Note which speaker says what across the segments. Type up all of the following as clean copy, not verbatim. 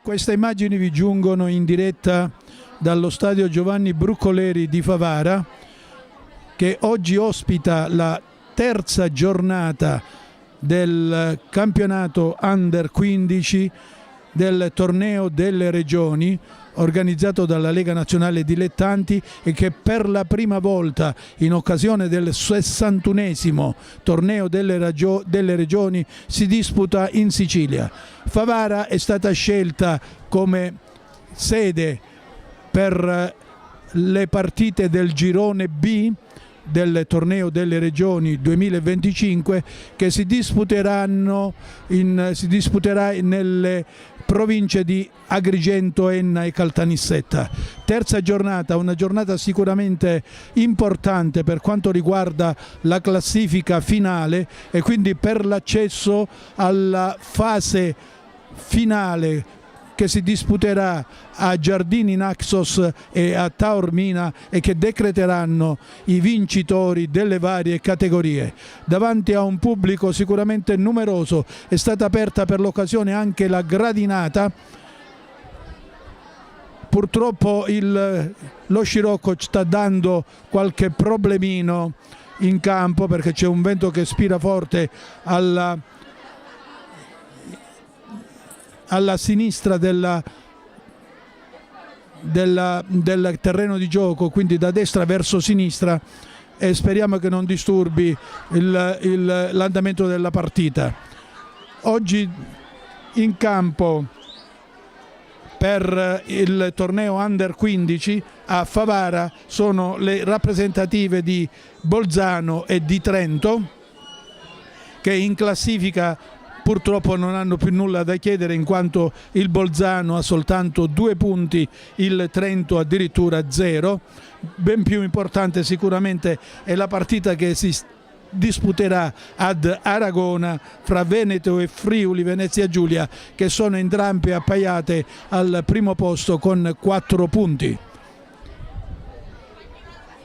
Speaker 1: Queste immagini vi giungono in diretta dallo stadio Giovanni Brucoleri di Favara, che oggi ospita la terza giornata del campionato Under 15 del torneo delle regioni organizzato dalla Lega Nazionale Dilettanti e che per la prima volta in occasione del 61esimo torneo delle regioni si disputa in Sicilia. Favara è stata scelta come sede per le partite del girone B del torneo delle regioni 2025 che si disputerà nelle province di Agrigento, Enna e Caltanissetta. Terza giornata, una giornata sicuramente importante per quanto riguarda la classifica finale e quindi per l'accesso alla fase finale che si disputerà a Giardini Naxos e a Taormina e che decreteranno i vincitori delle varie categorie. Davanti a un pubblico sicuramente numeroso è stata aperta per l'occasione anche la gradinata. Purtroppo lo scirocco sta dando qualche problemino in campo perché c'è un vento che spira forte alla sinistra del terreno di gioco, quindi da destra verso sinistra, e speriamo che non disturbi l'andamento della partita. Oggi in campo per il torneo Under 15 a Favara sono le rappresentative di Bolzano e di Trento, che in classifica purtroppo non hanno più nulla da chiedere in quanto il Bolzano ha soltanto 2 punti, il Trento addirittura 0. Ben più importante sicuramente è la partita che si disputerà ad Aragona fra Veneto e Friuli Venezia Giulia, che sono entrambe appaiate al primo posto con 4 punti.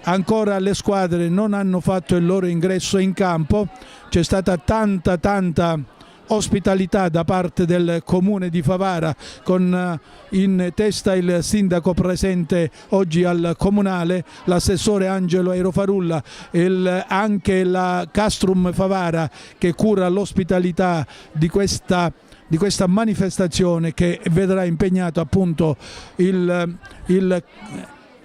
Speaker 1: Ancora le squadre non hanno fatto il loro ingresso in campo, c'è stata tanta ospitalità da parte del comune di Favara, con in testa il sindaco presente oggi al comunale, l'assessore Angelo Aerofarulla, anche la Castrum Favara che cura l'ospitalità di questa manifestazione, che vedrà impegnato appunto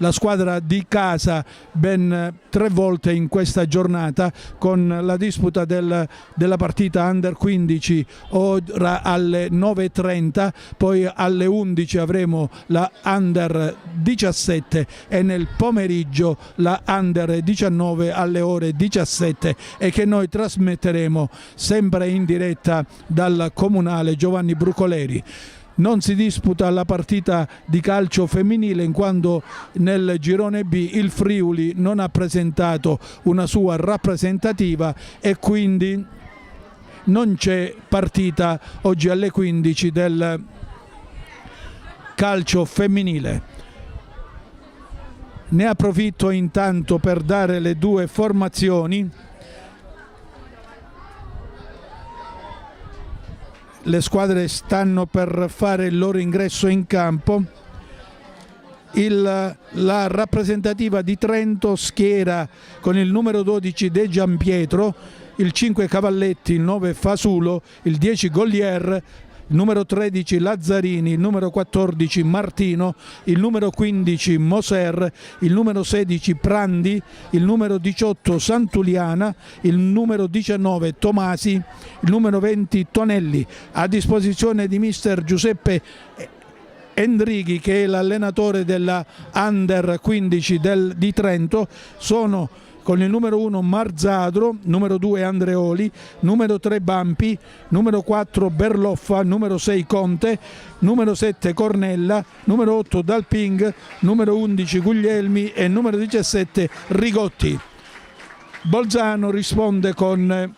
Speaker 1: la squadra di casa ben 3 volte in questa giornata, con la disputa della partita Under 15 ora alle 9:30, poi alle 11 avremo la Under 17 e nel pomeriggio la Under 19 alle ore 17, e che noi trasmetteremo sempre in diretta dal comunale Giovanni Brucoleri. Non si disputa la partita di calcio femminile in quanto nel girone B il Friuli non ha presentato una sua rappresentativa e quindi non c'è partita oggi alle 15 del calcio femminile. Ne approfitto intanto per dare le 2 formazioni. Le squadre stanno per fare il loro ingresso in campo. La rappresentativa di Trento schiera con il numero 12 De Giampietro, il 5 Cavalletti, il 9 Fasulo, il 10 Gollier, il numero 13 Lazzarini, il numero 14 Martino, il numero 15 Moser, il numero 16 Prandi, il numero 18 Santuliana, il numero 19 Tomasi, il numero 20 Tonelli, a disposizione di mister Giuseppe Endrighi, che è l'allenatore della Under 15 di Trento. Sono con il numero 1 Marzadro, numero 2 Andreoli, numero 3 Bampi, numero 4 Berloffa, numero 6 Conte, numero 7 Cornella, numero 8 Dalping, numero 11 Guglielmi e numero 17 Rigotti. Bolzano risponde con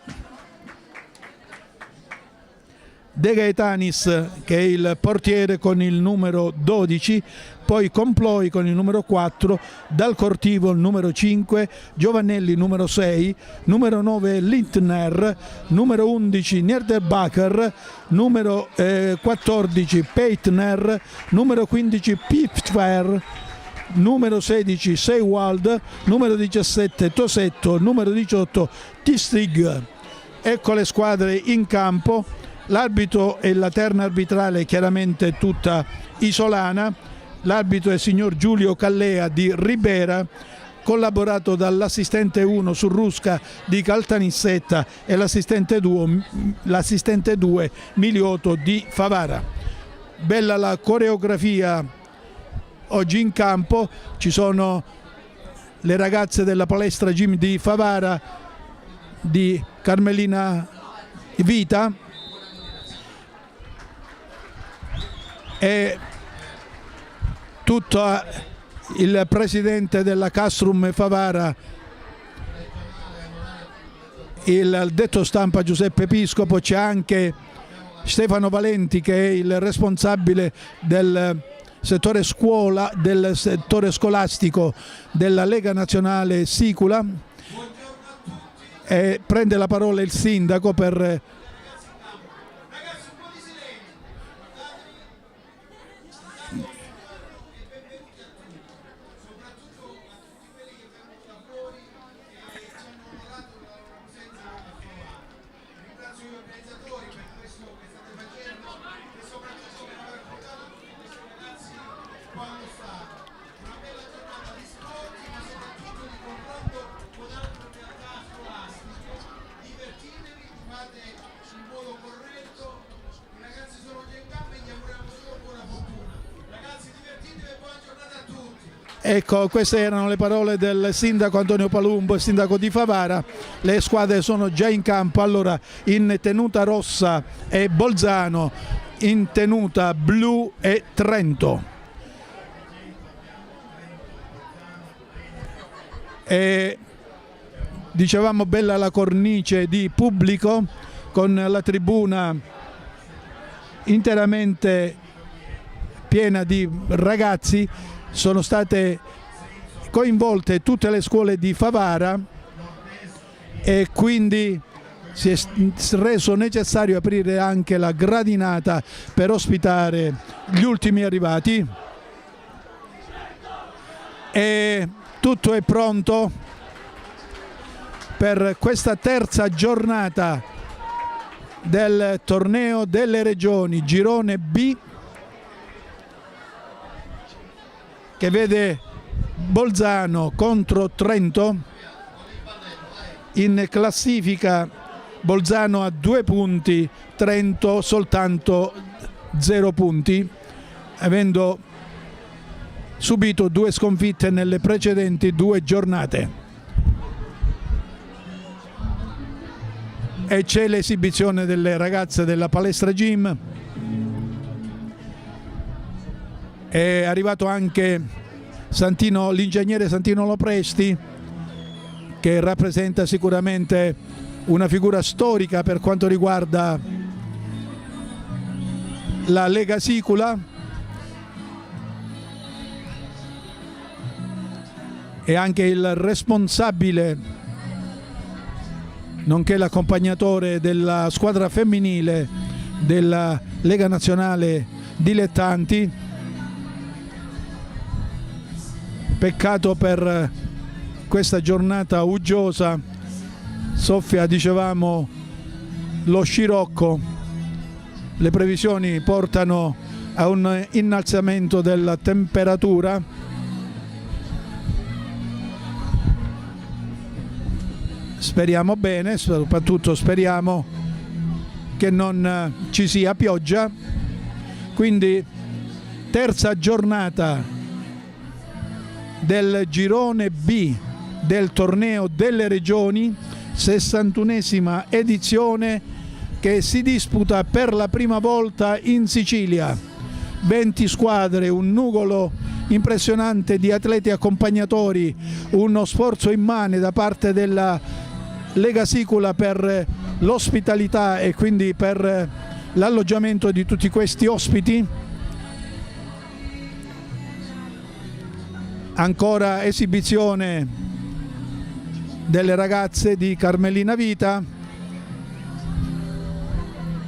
Speaker 1: De Gaetanis, che è il portiere, con il numero 12, poi Comploi con il numero 4, Dal Cortivo il numero 5, Giovannelli numero 6, numero 9 Lindner, numero 11 Niederbacher, numero 14 Peitner, numero 15 Pipfer, numero 16 Seiwald, numero 17 Tosetto, numero 18 Tistig. Ecco le squadre in campo. L'arbitro e la terna arbitrale chiaramente tutta isolana. L'arbitro è il signor Giulio Callea di Ribera, collaborato dall'assistente 1 Surrusca di Caltanissetta e l'assistente 2 Miliotto di Favara. Bella la coreografia oggi in campo. Ci sono le ragazze della palestra gym di Favara, di Carmelina Vita, e tutto il presidente della Castrum Favara, il detto stampa Giuseppe Piscopo. C'è anche Stefano Valenti, che è il responsabile del settore scuola, del settore scolastico della Lega Nazionale Sicula, e prende la parola il sindaco per Ecco, queste erano le parole del sindaco Antonio Palumbo, il sindaco di Favara. Le squadre sono già in campo. Allora, in tenuta rossa è Bolzano, in tenuta blu è Trento. E dicevamo bella la cornice di pubblico, con la tribuna interamente piena di ragazzi. Sono state coinvolte tutte le scuole di Favara e quindi si è reso necessario aprire anche la gradinata per ospitare gli ultimi arrivati. E tutto è pronto per questa terza giornata del torneo delle regioni, girone B, che vede Bolzano contro Trento. In classifica Bolzano ha 2 punti, Trento soltanto 0 punti, avendo subito 2 sconfitte nelle precedenti 2 giornate. E c'è l'esibizione delle ragazze della palestra gym. È arrivato anche l'ingegnere Santino Lopresti, che rappresenta sicuramente una figura storica per quanto riguarda la Lega Sicula, e anche il responsabile nonché l'accompagnatore della squadra femminile della Lega Nazionale Dilettanti. Peccato per questa giornata uggiosa. Soffia, dicevamo, lo scirocco. Le previsioni portano a un innalzamento della temperatura. Speriamo bene, soprattutto speriamo che non ci sia pioggia. Quindi terza giornata del girone B del torneo delle regioni, 61esima edizione, che si disputa per la prima volta in Sicilia. 20 squadre, un nugolo impressionante di atleti accompagnatori, uno sforzo immane da parte della Lega Sicula per l'ospitalità e quindi per l'alloggiamento di tutti questi ospiti. Ancora esibizione delle ragazze di Carmelina Vita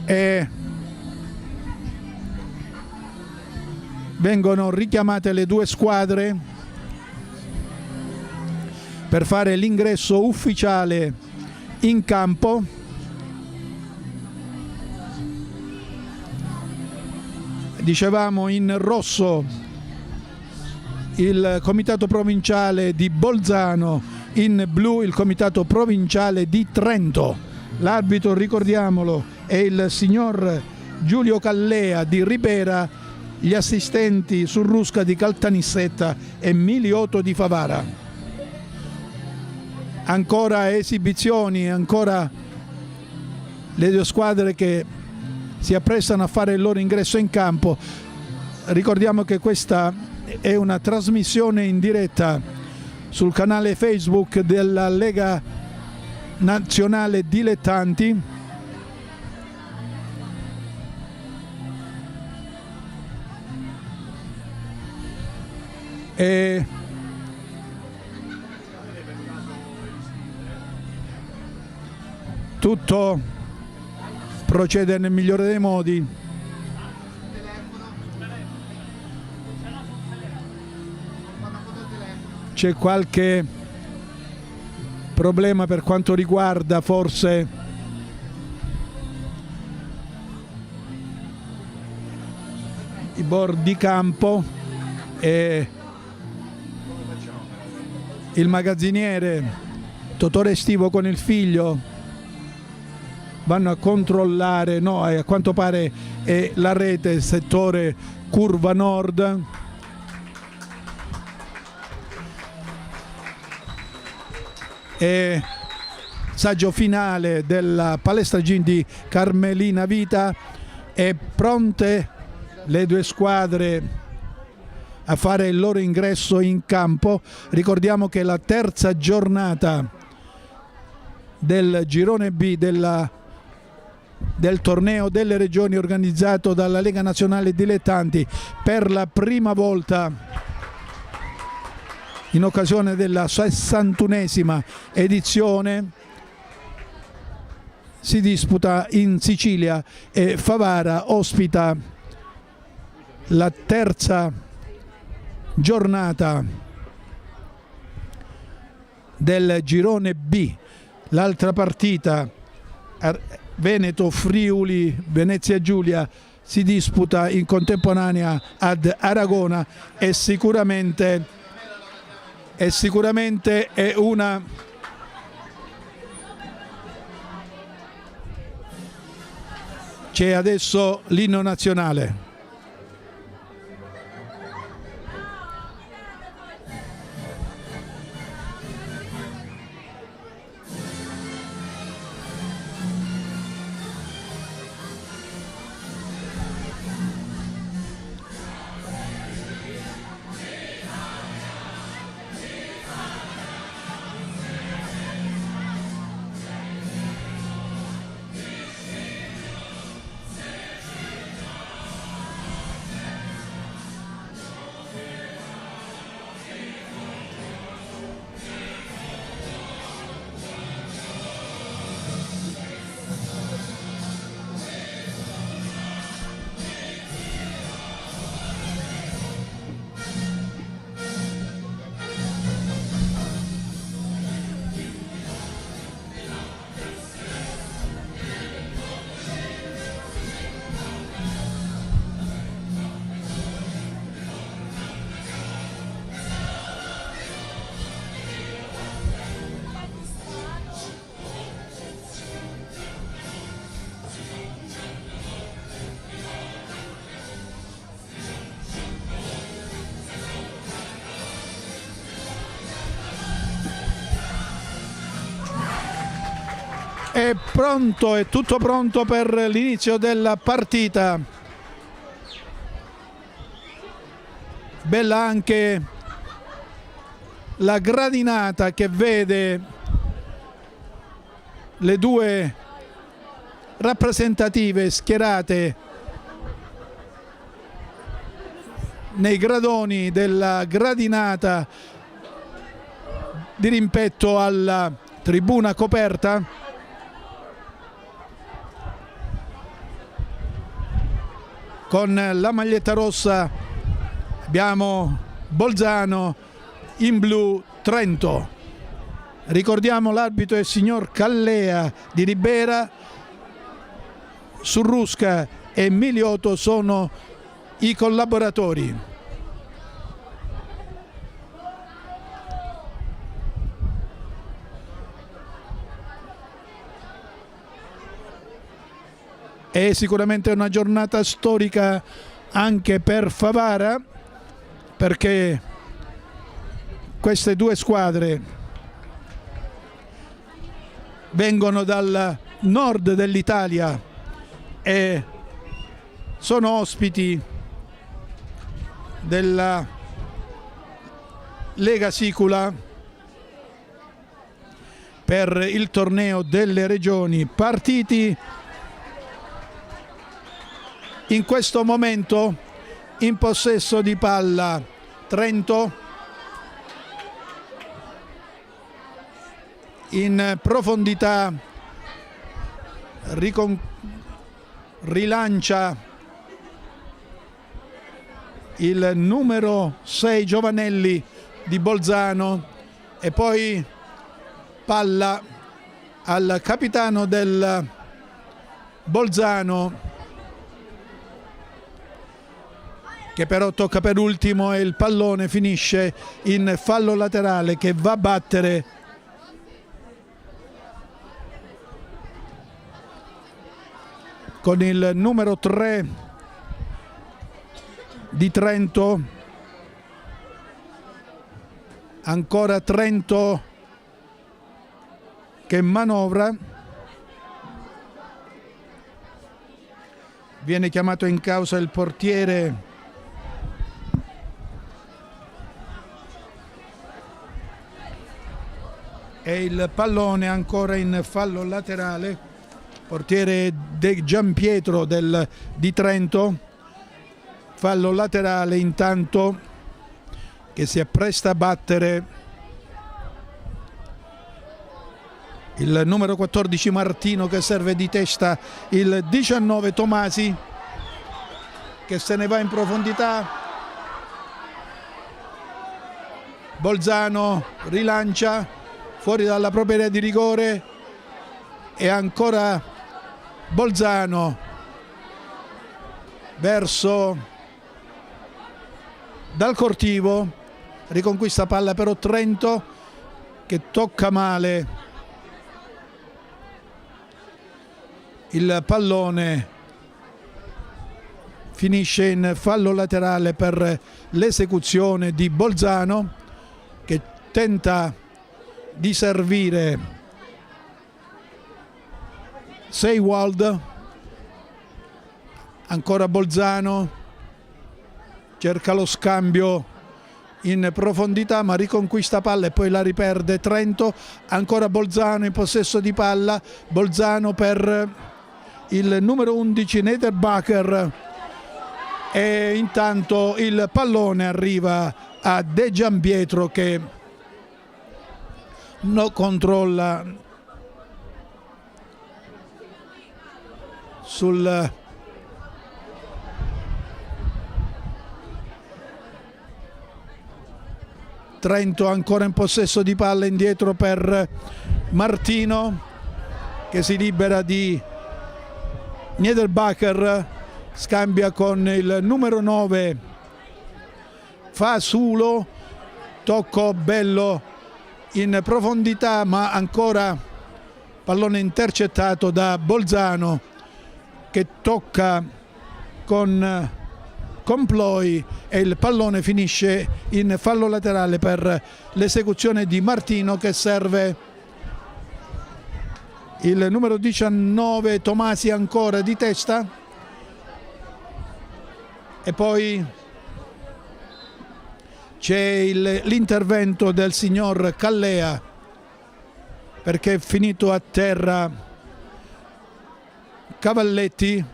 Speaker 1: e vengono richiamate le due squadre per fare l'ingresso ufficiale in campo. Dicevamo in rosso il comitato provinciale di Bolzano, in blu il comitato provinciale di Trento. L'arbitro, ricordiamolo, è il signor Giulio Callea di Ribera, gli assistenti Surrusca di Caltanissetta e Miliotto di Favara. Ancora esibizioni, ancora le due squadre che si apprestano a fare il loro ingresso in campo. Ricordiamo che questa è una trasmissione in diretta sul canale Facebook della Lega Nazionale Dilettanti. E tutto procede nel migliore dei modi. C'è qualche problema per quanto riguarda forse i bordi campo e il magazziniere Totò Restivo con il figlio vanno a controllare, no, a quanto pare è la rete settore curva nord. E saggio finale della palestra gym di Carmelina Vita, e pronte le due squadre a fare il loro ingresso in campo. Ricordiamo che la terza giornata del girone B del torneo delle regioni organizzato dalla Lega Nazionale Dilettanti, per la prima volta in occasione della 61esima edizione si disputa in Sicilia e Favara ospita la terza giornata del girone B. L'altra partita, Veneto Friuli Venezia Giulia, si disputa in contemporanea ad Aragona e sicuramente è una c'è adesso l'inno nazionale. È pronto, è tutto pronto per l'inizio della partita. Bella anche la gradinata che vede le due rappresentative schierate nei gradoni della gradinata di rimpetto alla tribuna coperta. Con la maglietta rossa abbiamo Bolzano, in blu Trento. Ricordiamo l'arbitro è il signor Callea di Ribera, Surrusca e Miliotto sono i collaboratori. È sicuramente una giornata storica anche per Favara, perché queste due squadre vengono dal nord dell'Italia e sono ospiti della Lega Sicula per il torneo delle regioni. Partiti in questo momento in possesso di palla Trento, in profondità rilancia il numero 6 Giovanelli di Bolzano e poi palla al capitano del Bolzano, che però tocca per ultimo, e il pallone finisce in fallo laterale che va a battere con il numero 3 di Trento. Ancora Trento che manovra, viene chiamato in causa il portiere e il pallone ancora in fallo laterale. Portiere De Giampietro di Trento, fallo laterale intanto che si appresta a battere il numero 14 Martino, che serve di testa il 19 Tomasi, che se ne va in profondità. Bolzano rilancia fuori dalla propria area di rigore e ancora Bolzano verso dal cortivo, riconquista palla però Trento che tocca male il pallone, finisce in fallo laterale per l'esecuzione di Bolzano, che tenta di servire Seiwald. Ancora Bolzano cerca lo scambio in profondità ma riconquista palla e poi la riperde Trento. Ancora Bolzano in possesso di palla, Bolzano per il numero 11 Niederbacher, e intanto il pallone arriva a De Giampietro che lo controlla sul Trento, ancora in possesso di palla, indietro per Martino che si libera di Niederbacher, scambia con il numero 9 Fasulo, tocco bello in profondità ma ancora pallone intercettato da Bolzano che tocca con Comploi e il pallone finisce in fallo laterale per l'esecuzione di Martino, che serve il numero 19 Tomasi ancora di testa e poi c'è l'intervento del signor Callea perché è finito a terra Cavalletti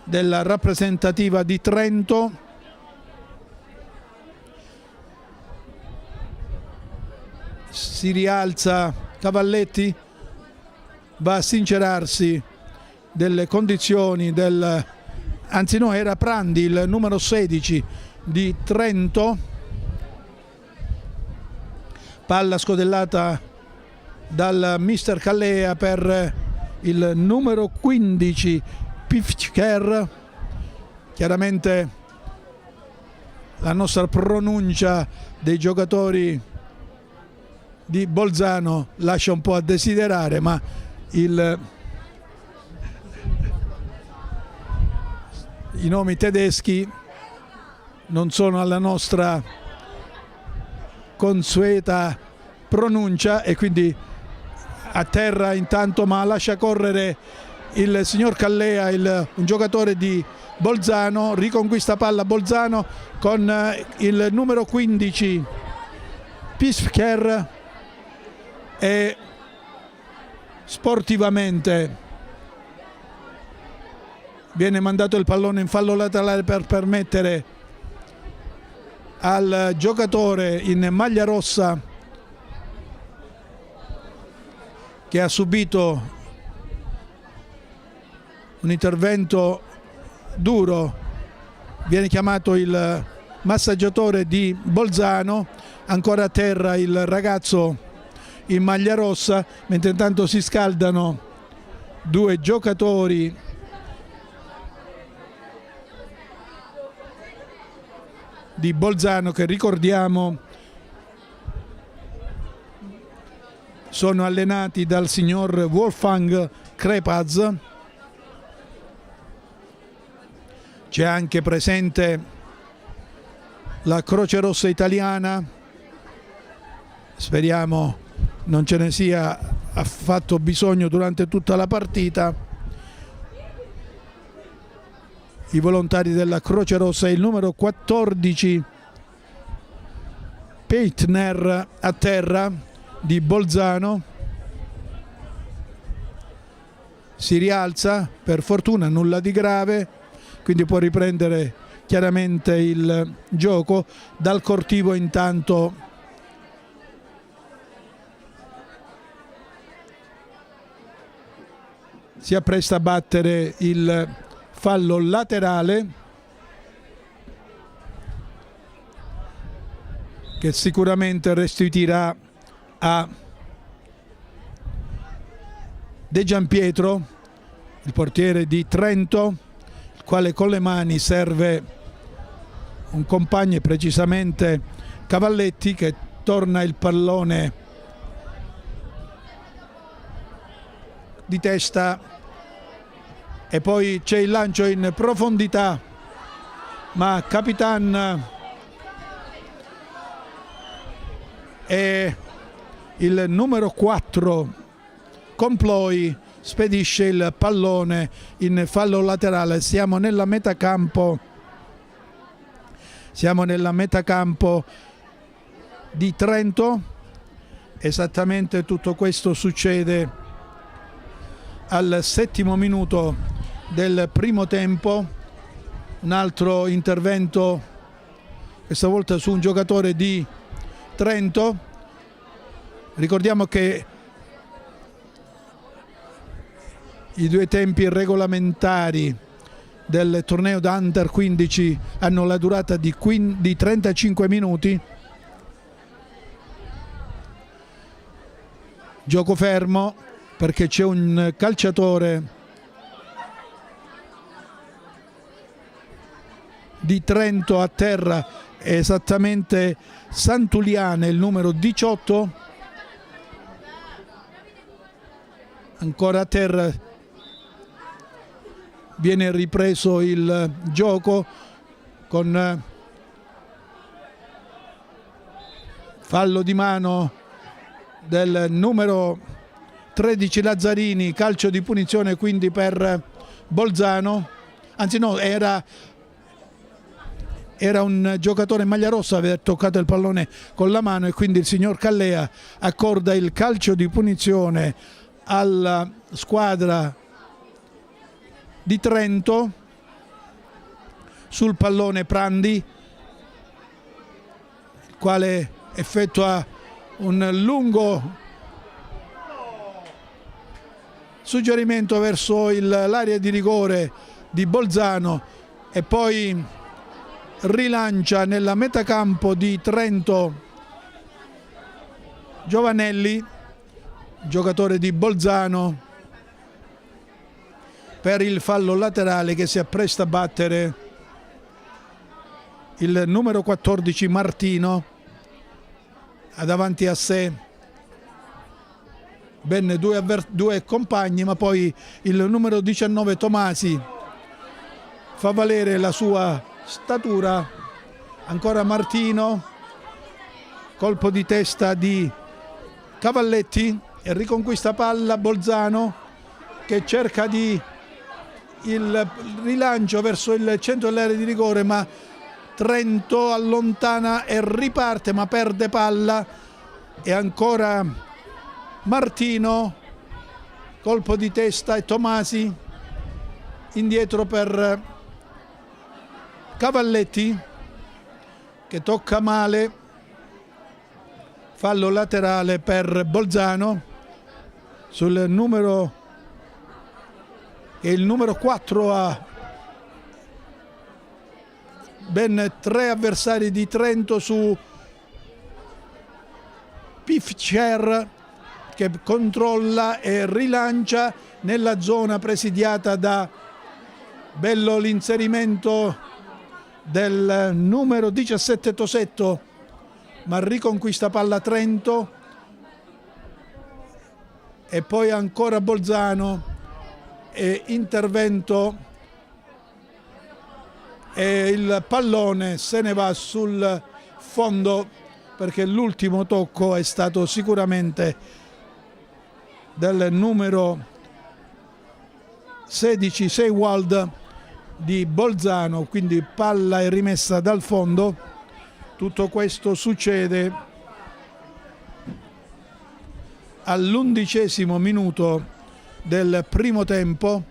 Speaker 1: della rappresentativa di Trento. Si rialza Cavalletti, va a sincerarsi delle condizioni anzi no, era Prandi, il numero 16 di Trento. Palla scodellata dal mister Callea per il numero 15 Pifker. Chiaramente la nostra pronuncia dei giocatori di Bolzano lascia un po' a desiderare, ma i nomi tedeschi non sono alla nostra consueta pronuncia, e quindi a terra intanto, ma lascia correre il signor Callea, un giocatore di Bolzano. Riconquista palla Bolzano con il numero 15 Pisker, e sportivamente viene mandato il pallone in fallo laterale per permettere al giocatore in maglia rossa, che ha subito un intervento duro, viene chiamato il massaggiatore di Bolzano. Ancora a terra il ragazzo in maglia rossa, mentre intanto si scaldano due giocatori di Bolzano, che ricordiamo sono allenati dal signor Wolfgang Krepaz. C'è anche presente la Croce Rossa italiana, speriamo non ce ne sia affatto bisogno durante tutta la partita. I volontari della Croce Rossa e il numero 14 Peitner a terra di Bolzano. Si rialza, per fortuna nulla di grave, quindi può riprendere chiaramente il gioco. Dal cortivo intanto si appresta a battere il fallo laterale, che sicuramente restituirà a De Giampietro, il portiere di Trento, il quale con le mani serve un compagno, precisamente Cavalletti, che torna il pallone di testa, e poi c'è il lancio in profondità, ma Capitan e il numero 4 Comploi spedisce il pallone in fallo laterale. Siamo nella metacampo di Trento. Esattamente tutto questo succede al 7° minuto del primo tempo. Un altro intervento, questa volta su un giocatore di Trento. Ricordiamo che i due tempi regolamentari del torneo da Under 15 hanno la durata di 35 minuti. Gioco fermo perché c'è un calciatore di Trento a terra, esattamente Santuliane, il numero 18, ancora a terra. Viene ripreso il gioco con fallo di mano del numero 13 Lazzarini, calcio di punizione quindi per Bolzano. Anzi no, era un giocatore in maglia rossa, aveva toccato il pallone con la mano, e quindi il signor Callea accorda il calcio di punizione alla squadra di Trento. Sul pallone Prandi, il quale effettua un lungo suggerimento verso l'area di rigore di Bolzano e poi rilancia nella metacampo di Trento Giovanelli, giocatore di Bolzano, per il fallo laterale che si appresta a battere il numero 14 Martino. Ha davanti a sé ben due compagni, ma poi il numero 19 Tomasi fa valere la sua statura. Ancora Martino, colpo di testa di Cavalletti e riconquista palla Bolzano, che cerca di il rilancio verso il centro dell'area di rigore, ma Trento allontana e riparte, ma perde palla. E ancora Martino, colpo di testa, e Tomasi indietro per Cavalletti, che tocca male. Fallo laterale per Bolzano sul numero, che il numero 4 ha ben 3 avversari di Trento su Pifcer, che controlla e rilancia nella zona presidiata da bello l'inserimento del numero 17 Tosetto, ma riconquista palla Trento. E poi ancora Bolzano e intervento, e il pallone se ne va sul fondo, perché l'ultimo tocco è stato sicuramente del numero 16 Seiwald di Bolzano, quindi palla è rimessa dal fondo. Tutto questo succede all'11° minuto del primo tempo,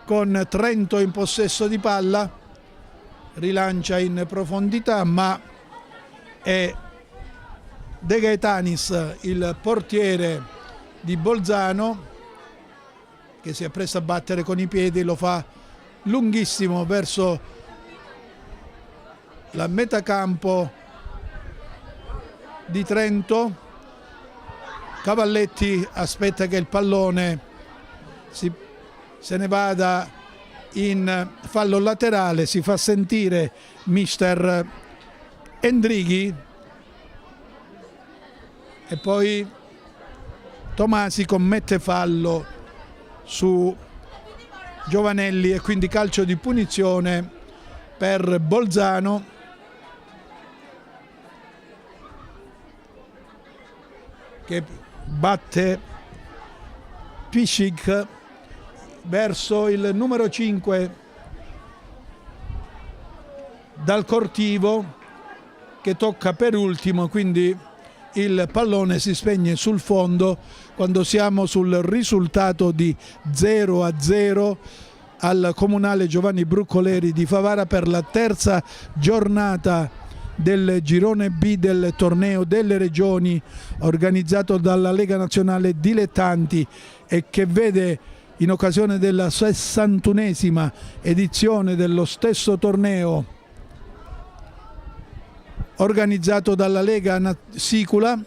Speaker 1: con Trento in possesso di palla, rilancia in profondità, ma è De Gaetanis, il portiere di Bolzano, che si appresta a battere con i piedi, lo fa lunghissimo verso la metacampo di Trento. Cavalletti aspetta che il pallone se ne vada in fallo laterale, si fa sentire mister Endrighi, e poi Tomasi commette fallo su Giovanelli e quindi calcio di punizione per Bolzano. Che batte Pisic verso il numero 5 dal Cortivo, che tocca per ultimo, quindi il pallone si spegne sul fondo quando siamo sul risultato di 0-0 al Comunale Giovanni Bruccoleri di Favara per la terza giornata del girone B del torneo delle regioni organizzato dalla Lega Nazionale Dilettanti, e che vede, in occasione della 61esima edizione dello stesso torneo organizzato dalla Lega Sicula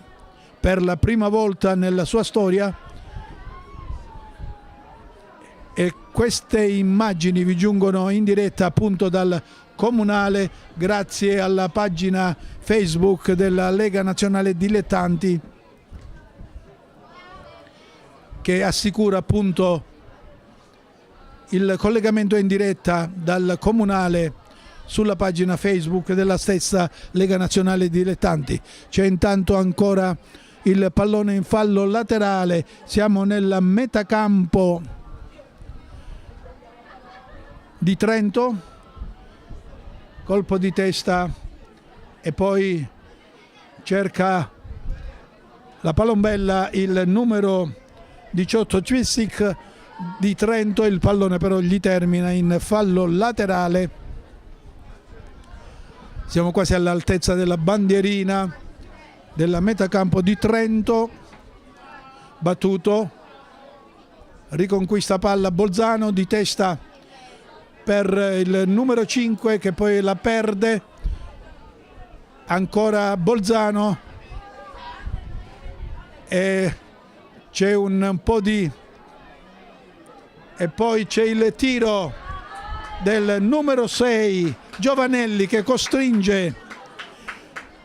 Speaker 1: per la prima volta nella sua storia. E queste immagini vi giungono in diretta appunto dal Comunale, grazie alla pagina Facebook della Lega Nazionale Dilettanti, che assicura appunto il collegamento in diretta dal Comunale sulla pagina Facebook della stessa Lega Nazionale Dilettanti. C'è intanto ancora il pallone in fallo laterale, siamo nella metacampo di Trento, colpo di testa e poi cerca la palombella il numero 18 Cvisic di Trento, il pallone però gli termina in fallo laterale. Siamo quasi all'altezza della bandierina della metacampo di Trento. Battuto, riconquista palla Bolzano di testa per il numero 5 che poi la perde. Ancora Bolzano e c'è un po' di... e poi c'è il tiro del numero 6 Giovanelli che costringe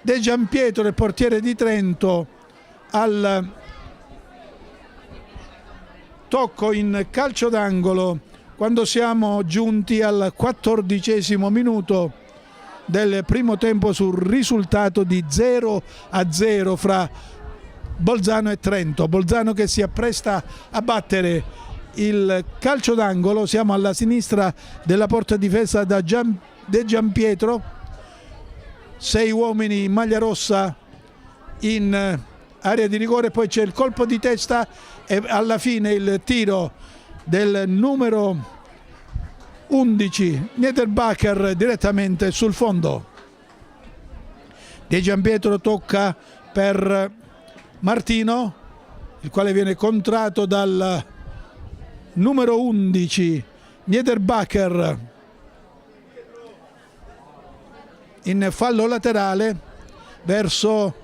Speaker 1: De Giampietro, il portiere di Trento, al tocco in calcio d'angolo quando siamo giunti al 14° minuto del primo tempo sul risultato di 0-0 fra Bolzano e Trento. Bolzano che si appresta a battere il calcio d'angolo. Siamo alla sinistra della porta difesa da De Giampietro, 6 uomini in maglia rossa in area di rigore, poi c'è il colpo di testa e alla fine il tiro del numero 11 Niederbacher direttamente sul fondo. De Giampietro tocca per Martino, il quale viene contrato dal numero 11 Niederbacher in fallo laterale verso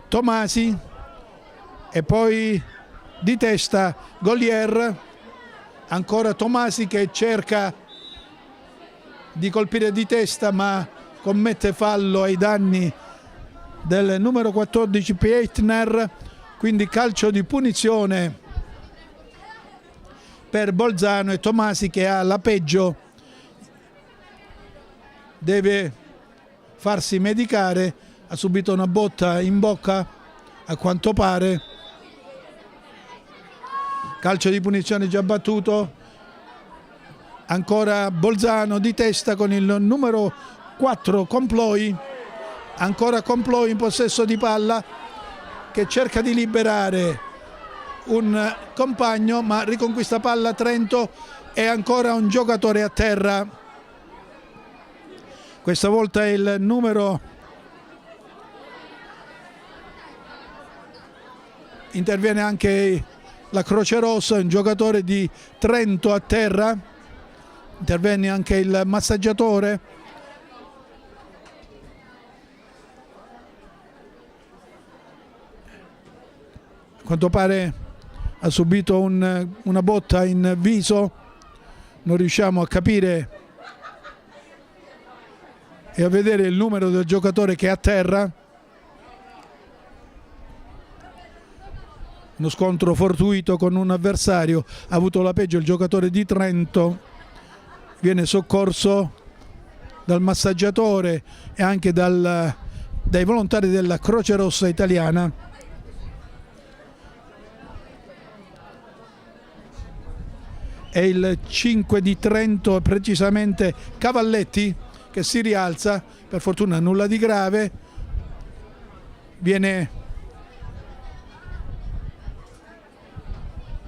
Speaker 1: Tomasi e poi di testa Golier. Ancora Tomasi che cerca di colpire di testa ma commette fallo ai danni del numero 14 Pieitner, quindi calcio di punizione per Bolzano e Tomasi che ha la peggio deve farsi medicare, ha subito una botta in bocca a quanto pare. Calcio di punizione già battuto, ancora Bolzano di testa con il numero 4 Comploi, ancora Comploi in possesso di palla che cerca di liberare un compagno ma riconquista palla Trento e ancora un giocatore a terra. Questa volta è il numero, interviene anche la Croce Rossa, un giocatore di Trento a terra, interviene anche il massaggiatore. A quanto pare ha subito una botta in viso, non riusciamo a capire e a vedere il numero del giocatore che è a terra. Uno scontro fortuito con un avversario, ha avuto la peggio il giocatore di Trento, viene soccorso dal massaggiatore e anche dai volontari della Croce Rossa italiana. È il 5 di Trento, precisamente Cavalletti, che si rialza, per fortuna nulla di grave, viene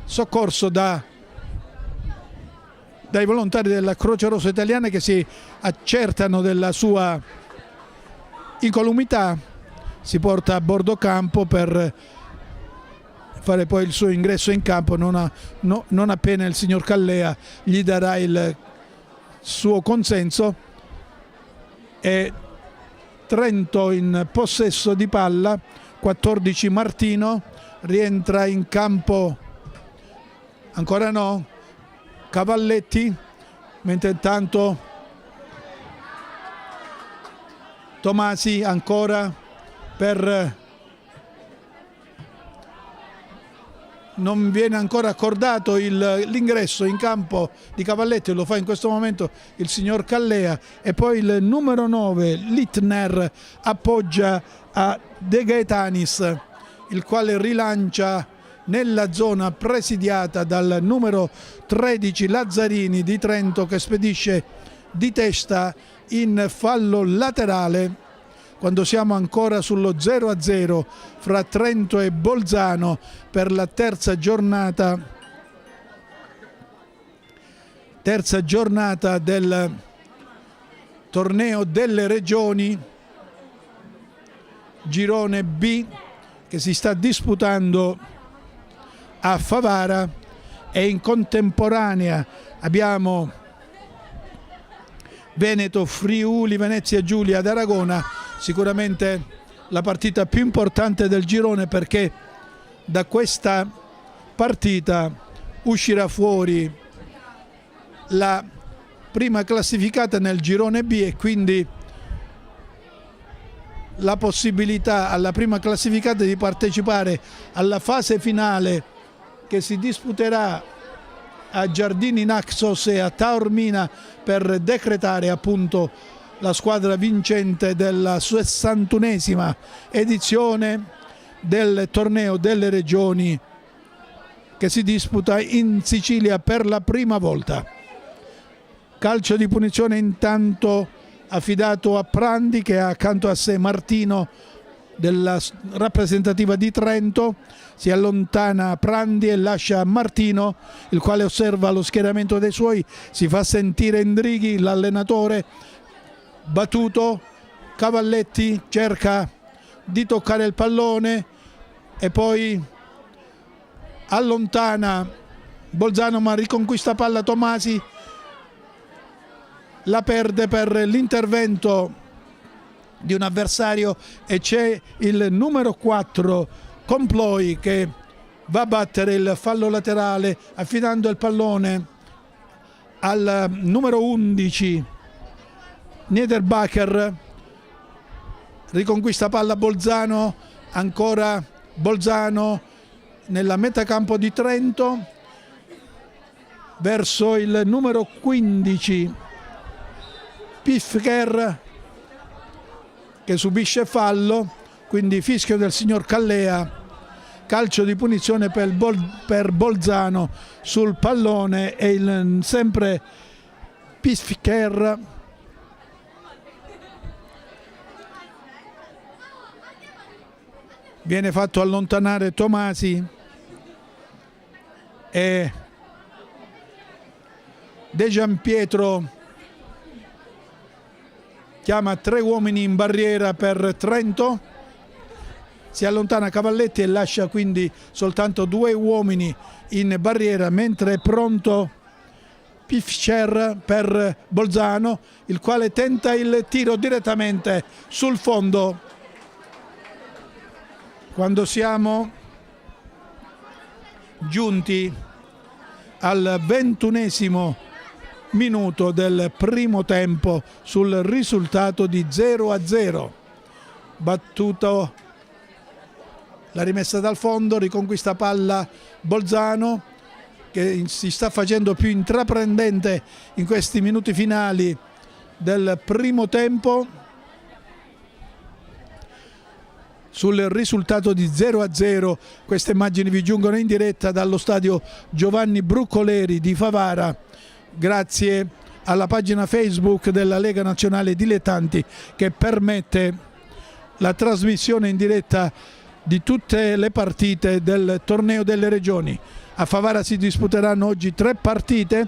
Speaker 1: soccorso dai volontari della Croce Rossa italiana che si accertano della sua incolumità, si porta a bordo campo per fare poi il suo ingresso in campo non appena il signor Callea gli darà il suo consenso. E Trento in possesso di palla, 14 Martino, rientra in campo, ancora no, Cavalletti, mentre intanto Tomasi ancora per... non viene ancora accordato l'ingresso in campo di Cavalletti, lo fa in questo momento il signor Callea e poi il numero 9 Littner appoggia a De Gaetanis, il quale rilancia nella zona presidiata dal numero 13 Lazzarini di Trento che spedisce di testa in fallo laterale quando siamo ancora sullo 0-0 fra Trento e Bolzano per la terza giornata del torneo delle regioni girone B, che si sta disputando a Favara, e in contemporanea abbiamo Veneto, Friuli, Venezia Giulia ad Aragona, sicuramente la partita più importante del girone, perché da questa partita uscirà fuori la prima classificata nel girone B e quindi la possibilità alla prima classificata di partecipare alla fase finale che si disputerà a Giardini Naxos e a Taormina per decretare appunto la squadra vincente della 61esima edizione del torneo delle regioni che si disputa in Sicilia per la prima volta. Calcio di punizione intanto affidato a Prandi, che ha accanto a sé Martino della rappresentativa di Trento. Si allontana Prandi e lascia Martino, il quale osserva lo schieramento dei suoi. Si fa sentire Indrighi, l'allenatore, battuto. Cavalletti cerca di toccare il pallone e poi allontana Bolzano, ma riconquista palla Tomasi, la perde per l'intervento di un avversario e c'è il numero 4 Comploi che va a battere il fallo laterale affidando il pallone al numero 11 Niederbacher. Riconquista palla Bolzano, ancora Bolzano nella metacampo di Trento verso il numero 15 Pifker, che subisce fallo, quindi fischio del signor Callea, calcio di punizione per Bolzano sul pallone e il sempre Pifker viene fatto allontanare Tomasi e De Giampietro chiama 3 uomini in barriera per Trento. Si allontana Cavalletti e lascia quindi soltanto 2 uomini in barriera, mentre è pronto Pifcher per Bolzano, il quale tenta il tiro direttamente sul fondo. Quando siamo giunti al 21esimo minuto del primo tempo sul risultato di 0-0, battuto la rimessa dal fondo, riconquista palla Bolzano, che si sta facendo più intraprendente in questi minuti finali del primo tempo. Sul risultato di 0-0 queste immagini vi giungono in diretta dallo stadio Giovanni Brucoleri di Favara, grazie alla pagina Facebook della Lega Nazionale Dilettanti, che permette la trasmissione in diretta di tutte le partite del torneo delle regioni. A Favara si disputeranno oggi 3 partite,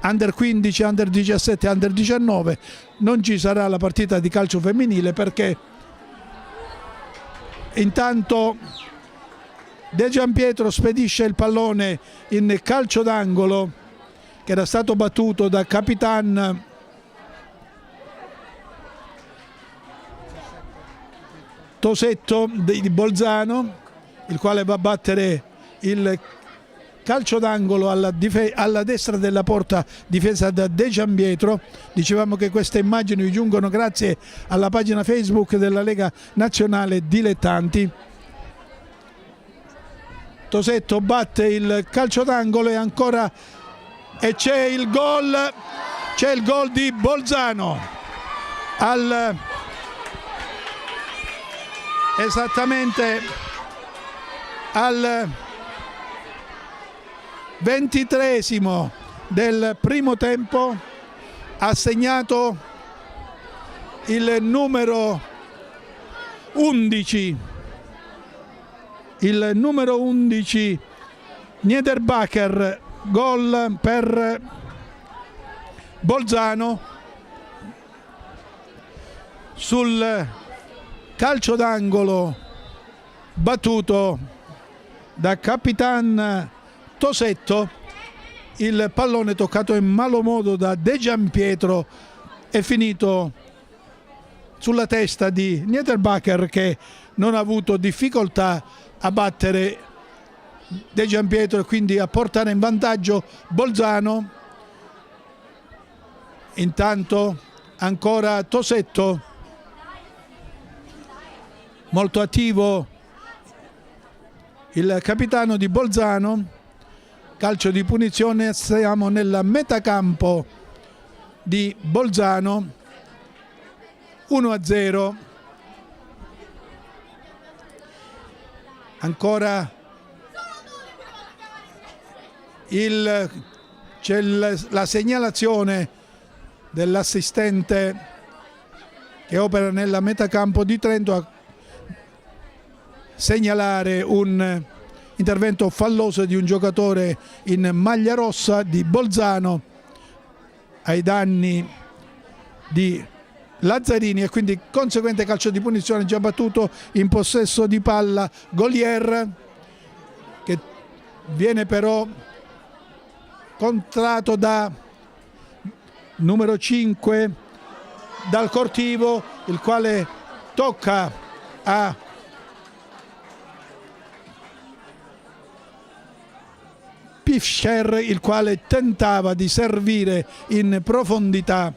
Speaker 1: Under 15, Under 17 e Under 19. Non ci sarà la partita di calcio femminile perché intanto De Giampietro spedisce il pallone in calcio d'angolo, che era stato battuto da Capitan Tosetto di Bolzano, il quale va a battere il calcio d'angolo alla destra della porta, difesa da De Giampietro. Dicevamo che queste immagini vi giungono grazie alla pagina Facebook della Lega Nazionale Dilettanti. Tosetto batte il calcio d'angolo e c'è il gol di Bolzano esattamente al 23esimo del primo tempo. Ha segnato il numero 11, il numero 11 Niederbacher, gol per Bolzano sul calcio d'angolo battuto da Capitan Tosetto. Il pallone toccato in malo modo da De Giampietro è finito sulla testa di Niederbacher, che non ha avuto difficoltà a battere De Giampietro e quindi a portare in vantaggio Bolzano. Intanto ancora Tosetto, molto attivo il capitano di Bolzano. Calcio di punizione, siamo nella metacampo di Bolzano, 1-0. Ancora c'è la segnalazione dell'assistente che opera nella metacampo di Trento a segnalare un intervento falloso di un giocatore in maglia rossa di Bolzano ai danni di Lazzarini, e quindi conseguente calcio di punizione già battuto in possesso di palla Golier, che viene però contrato da numero 5 dal Cortivo, il quale tocca a Pifscher, il quale tentava di servire in profondità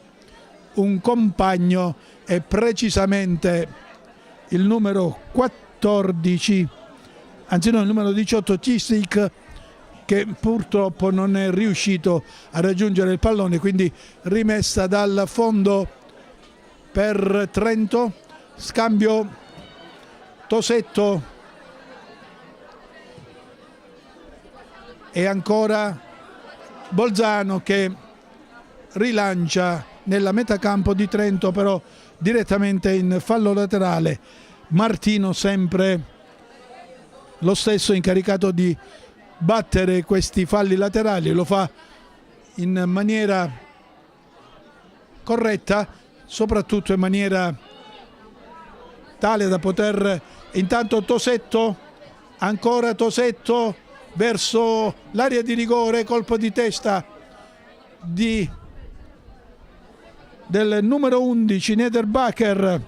Speaker 1: un compagno, e precisamente il numero 14, anzi no, il numero 18 Cisik, che purtroppo non è riuscito a raggiungere il pallone, quindi rimessa dal fondo per Trento. Scambio Tosetto e ancora Bolzano che rilancia nella metacampo di Trento, però direttamente in fallo laterale. Martino, sempre lo stesso incaricato di battere questi falli laterali, lo fa in maniera corretta, soprattutto in maniera tale da poter. Intanto Tosetto, ancora Tosetto verso l'area di rigore, colpo di testa del numero 11 Niederbacher,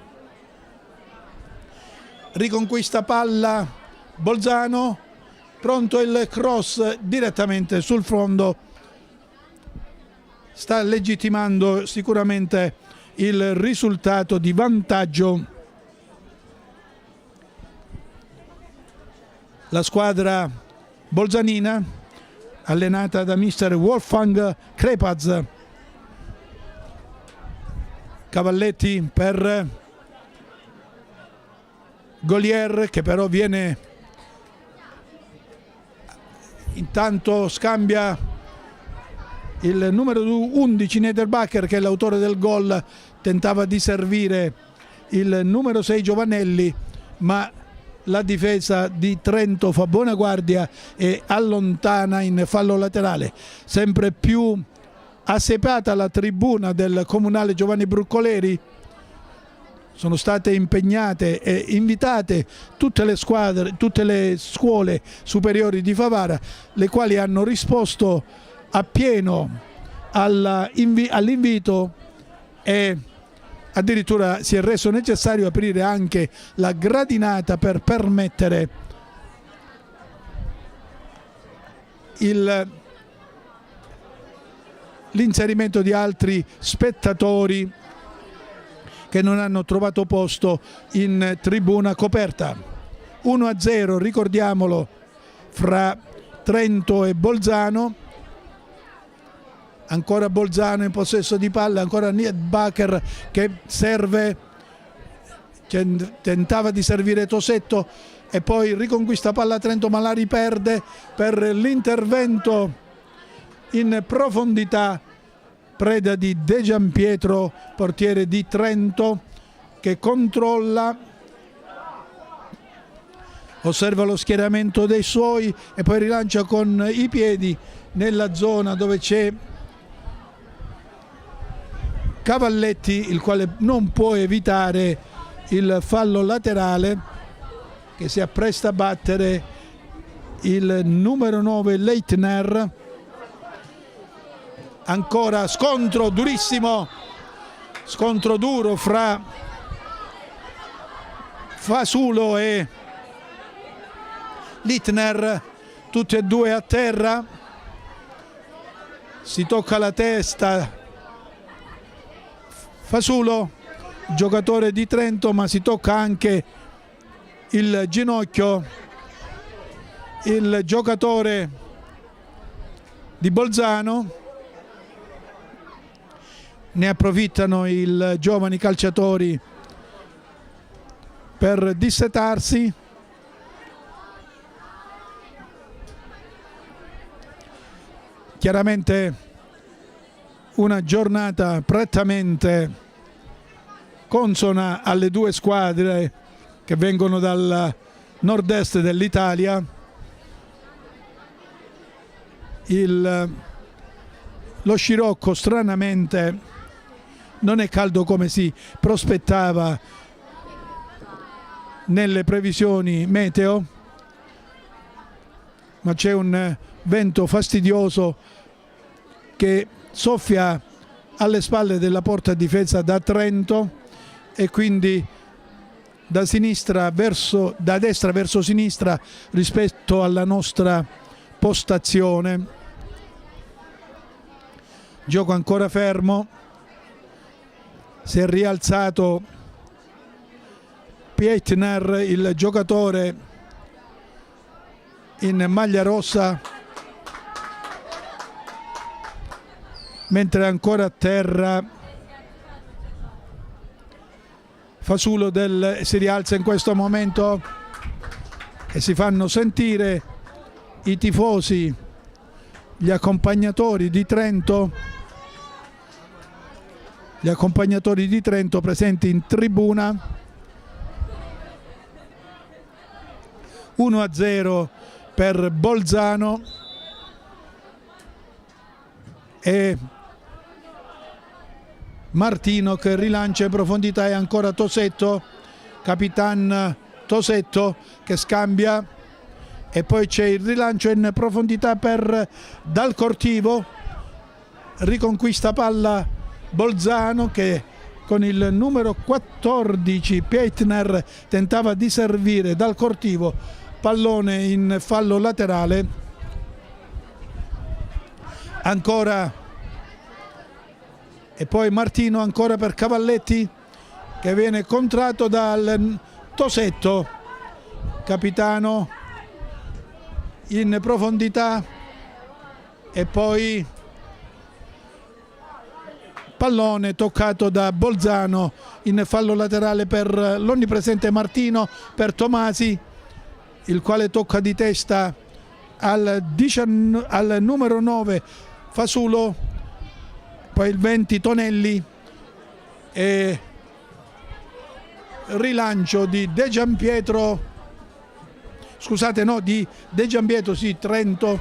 Speaker 1: riconquista palla Bolzano, pronto il cross direttamente sul fondo, sta legittimando sicuramente il risultato di vantaggio la squadra bolzanina, allenata da mister Wolfgang Krepaz. Cavalletti per Golier, che però viene, intanto scambia il numero 11 Niederbacher, che è l'autore del gol, tentava di servire il numero 6 Giovanelli, ma la difesa di Trento fa buona guardia e allontana in fallo laterale. Sempre più assepata la tribuna del comunale Giovanni Bruccoleri. Sono state impegnate e invitate tutte le squadre, tutte le scuole superiori di Favara, le quali hanno risposto appieno all'invito, e addirittura si è reso necessario aprire anche la gradinata per permettere l'inserimento di altri spettatori che non hanno trovato posto in tribuna coperta. 1-0, ricordiamolo, fra Trento e Bolzano. Ancora Bolzano in possesso di palla, ancora Niederbacher che serve, tentava di servire Tosetto e poi riconquista palla Trento, ma la riperde per l'intervento in profondità, preda di De Giampietro, portiere di Trento, che controlla osserva lo schieramento dei suoi e poi rilancia con i piedi nella zona dove c'è Cavalletti, il quale non può evitare il fallo laterale che si appresta a battere il numero 9 Leitner. Ancora scontro durissimo, scontro duro fra Fasulo e Leitner, tutti e due a terra, si tocca la testa Fasulo, giocatore di Trento, ma si tocca anche il ginocchio il giocatore di Bolzano. Ne approfittano i giovani calciatori per dissetarsi. Chiaramente una giornata prettamente consona alle due squadre che vengono dal nord-est dell'Italia. Lo scirocco stranamente non è caldo come si prospettava nelle previsioni meteo, ma c'è un vento fastidioso che soffia alle spalle della porta difesa da Trento e quindi da destra verso sinistra rispetto alla nostra postazione. Gioco ancora fermo, si è rialzato Pietner, il giocatore in maglia rossa, mentre ancora a terra Fasulo si rialza in questo momento e si fanno sentire i tifosi, gli accompagnatori di Trento, presenti in tribuna. 1-0 per Bolzano e Martino che rilancia in profondità, e ancora Tosetto, Capitan Tosetto che scambia, e poi c'è il rilancio in profondità per Dal Cortivo, riconquista palla Bolzano che con il numero 14 Pietner tentava di servire Dal Cortivo, pallone in fallo laterale. Ancora e poi Martino, ancora per Cavalletti che viene contratto dal Tosetto, capitano in profondità, e poi pallone toccato da Bolzano in fallo laterale per l'onnipresente Martino, per Tomasi, il quale tocca di testa al numero 9 Fasulo, poi il 20 Tonelli e rilancio di De Giampietro, Trento,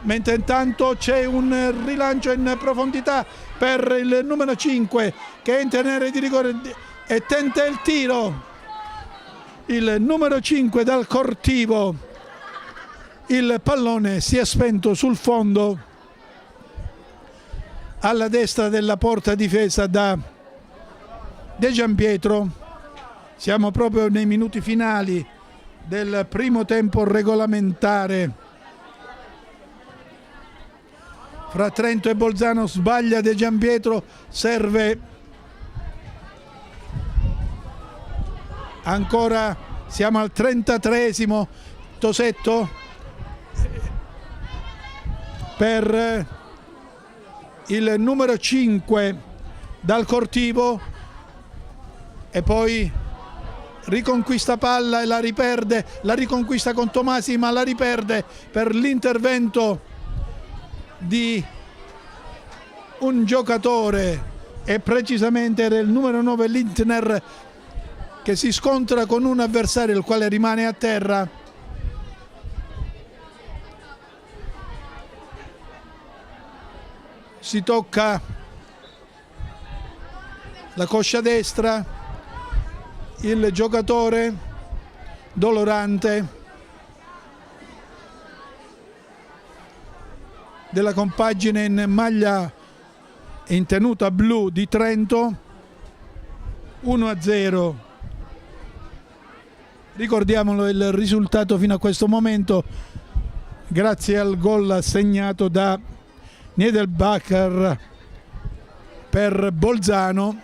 Speaker 1: mentre intanto c'è un rilancio in profondità per il numero 5 che entra in area di rigore e tenta il tiro. Il numero 5 Dal Cortivo, il pallone si è spento sul fondo alla destra della porta difesa da De Giampietro. Siamo proprio nei minuti finali del primo tempo regolamentare fra Trento e Bolzano. Sbaglia De Giampietro, serve ancora, siamo al 33esimo. Tosetto per il numero 5 Dal Cortivo, e poi riconquista palla e la riperde, la riconquista con Tomasi ma la riperde per l'intervento di un giocatore, e precisamente era il numero 9 Lindner che si scontra con un avversario il quale rimane a terra. Si tocca la coscia destra, il giocatore dolorante della compagine in maglia e in tenuta blu di Trento. 1-0. Ricordiamolo il risultato fino a questo momento, grazie al gol segnato da Niederbacher per Bolzano.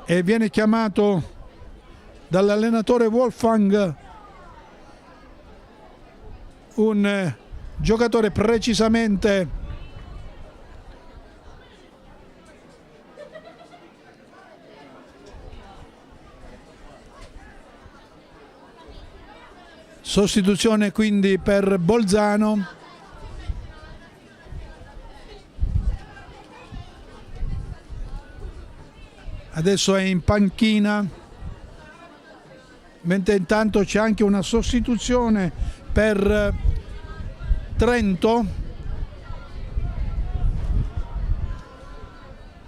Speaker 1: E viene chiamato dall'allenatore Wolfgang un giocatore precisamente sostituzione quindi per Bolzano. Adesso è in panchina, mentre intanto c'è anche una sostituzione per Trento.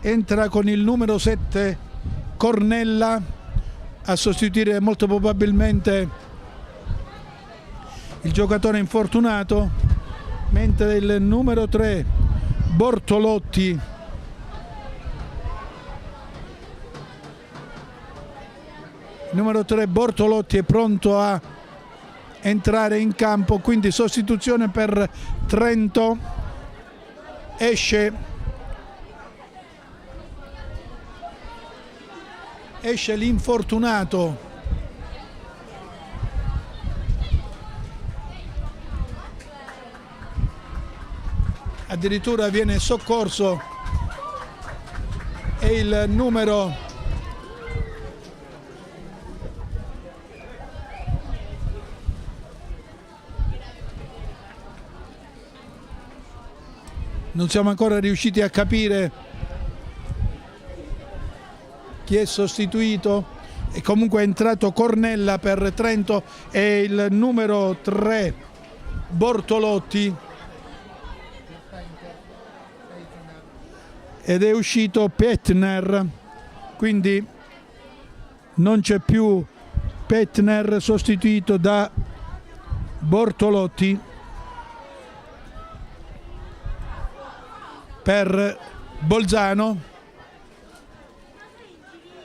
Speaker 1: Entra con il numero 7 Cornella a sostituire molto probabilmente il giocatore infortunato, mentre il numero 3 Bortolotti è pronto a entrare in campo, quindi sostituzione per Trento. Esce l'infortunato addirittura viene soccorso, e il numero non siamo ancora riusciti a capire chi è sostituito, e comunque è entrato Cornella per Trento e il numero 3 Bortolotti, ed è uscito Pettner, quindi non c'è più Pettner, sostituito da Bortolotti per Bolzano.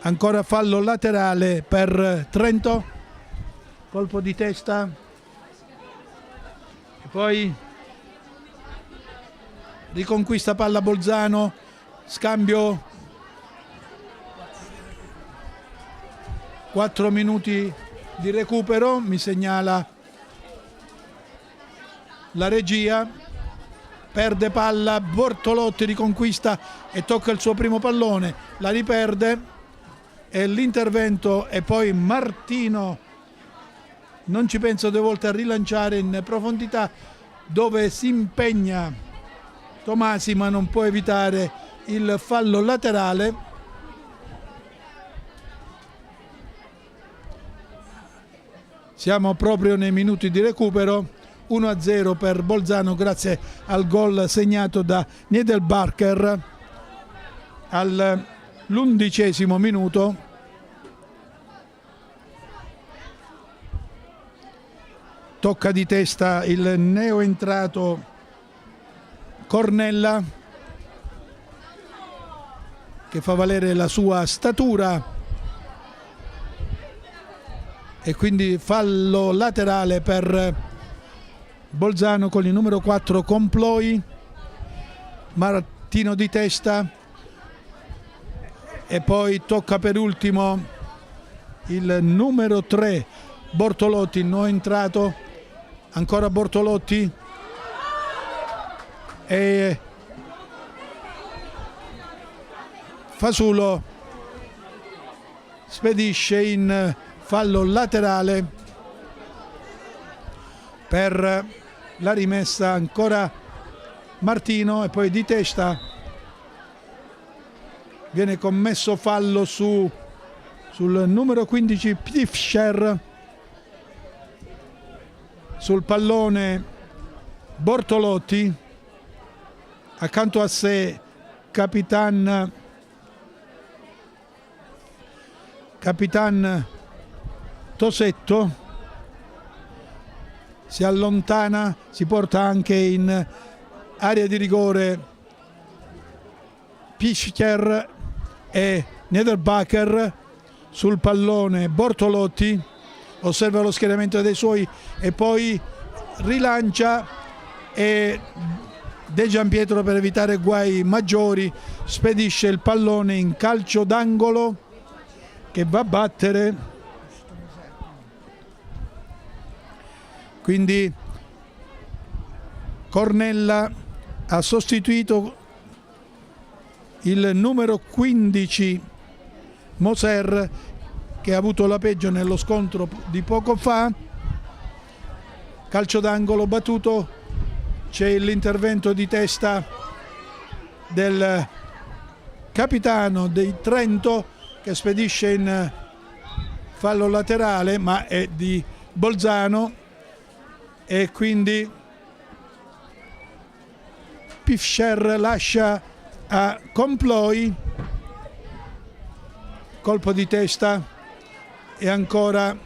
Speaker 1: Ancora fallo laterale per Trento, colpo di testa e poi riconquista palla Bolzano, scambio, 4 minuti di recupero, mi segnala la regia. Perde palla, Bortolotti riconquista e tocca il suo primo pallone, la riperde, e l'intervento, e poi Martino non ci pensa 2 volte a rilanciare in profondità, dove si impegna Tomasi, ma non può evitare il fallo laterale. Siamo proprio nei minuti di recupero. 1-0 per Bolzano grazie al gol segnato da Niederbacher all'11° minuto. Tocca di testa il neoentrato Cornella, che fa valere la sua statura, e quindi fallo laterale per Bolzano con il numero 4 Comploi. Martino di testa, e poi tocca per ultimo il numero 3 Bortolotti, nuovo entrato, ancora Bortolotti, e Fasulo spedisce in fallo laterale per la rimessa ancora Martino e poi di testa viene commesso fallo sul numero 15 Pifscher. Sul pallone Bortolotti, accanto a sé Capitan Tosetto, si allontana, si porta anche in area di rigore Pischer e Niederbacher. Sul pallone Bortolotti osserva lo schieramento dei suoi e poi rilancia, e De Giampietro, per evitare guai maggiori, spedisce il pallone in calcio d'angolo che va a battere. Quindi Cornella ha sostituito il numero 15 Moser, che ha avuto la peggio nello scontro di poco fa. Calcio d'angolo battuto, c'è l'intervento di testa del capitano dei Trento che spedisce in fallo laterale, ma è di Bolzano, e quindi Pifscher lascia a Comploi, colpo di testa e ancora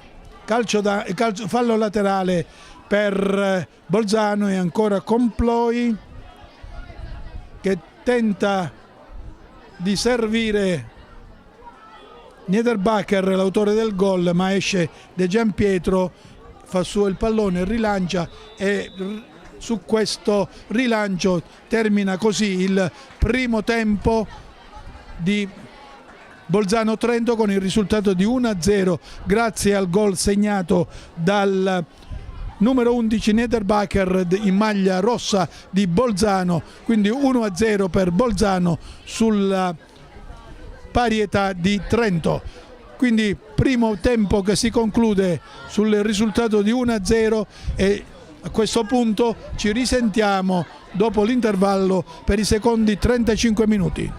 Speaker 1: fallo laterale per Bolzano, e ancora Comploi che tenta di servire Niederbacher, l'autore del gol, ma esce De Giampietro, fa suo il pallone, rilancia, e su questo rilancio termina così il primo tempo di Bolzano Trento con il risultato di 1-0 grazie al gol segnato dal numero 11 Niederbacher in maglia rossa di Bolzano, quindi 1-0 per Bolzano sulla parietà di Trento. Quindi primo tempo che si conclude sul risultato di 1-0, e a questo punto ci risentiamo dopo l'intervallo per i secondi 35 minuti.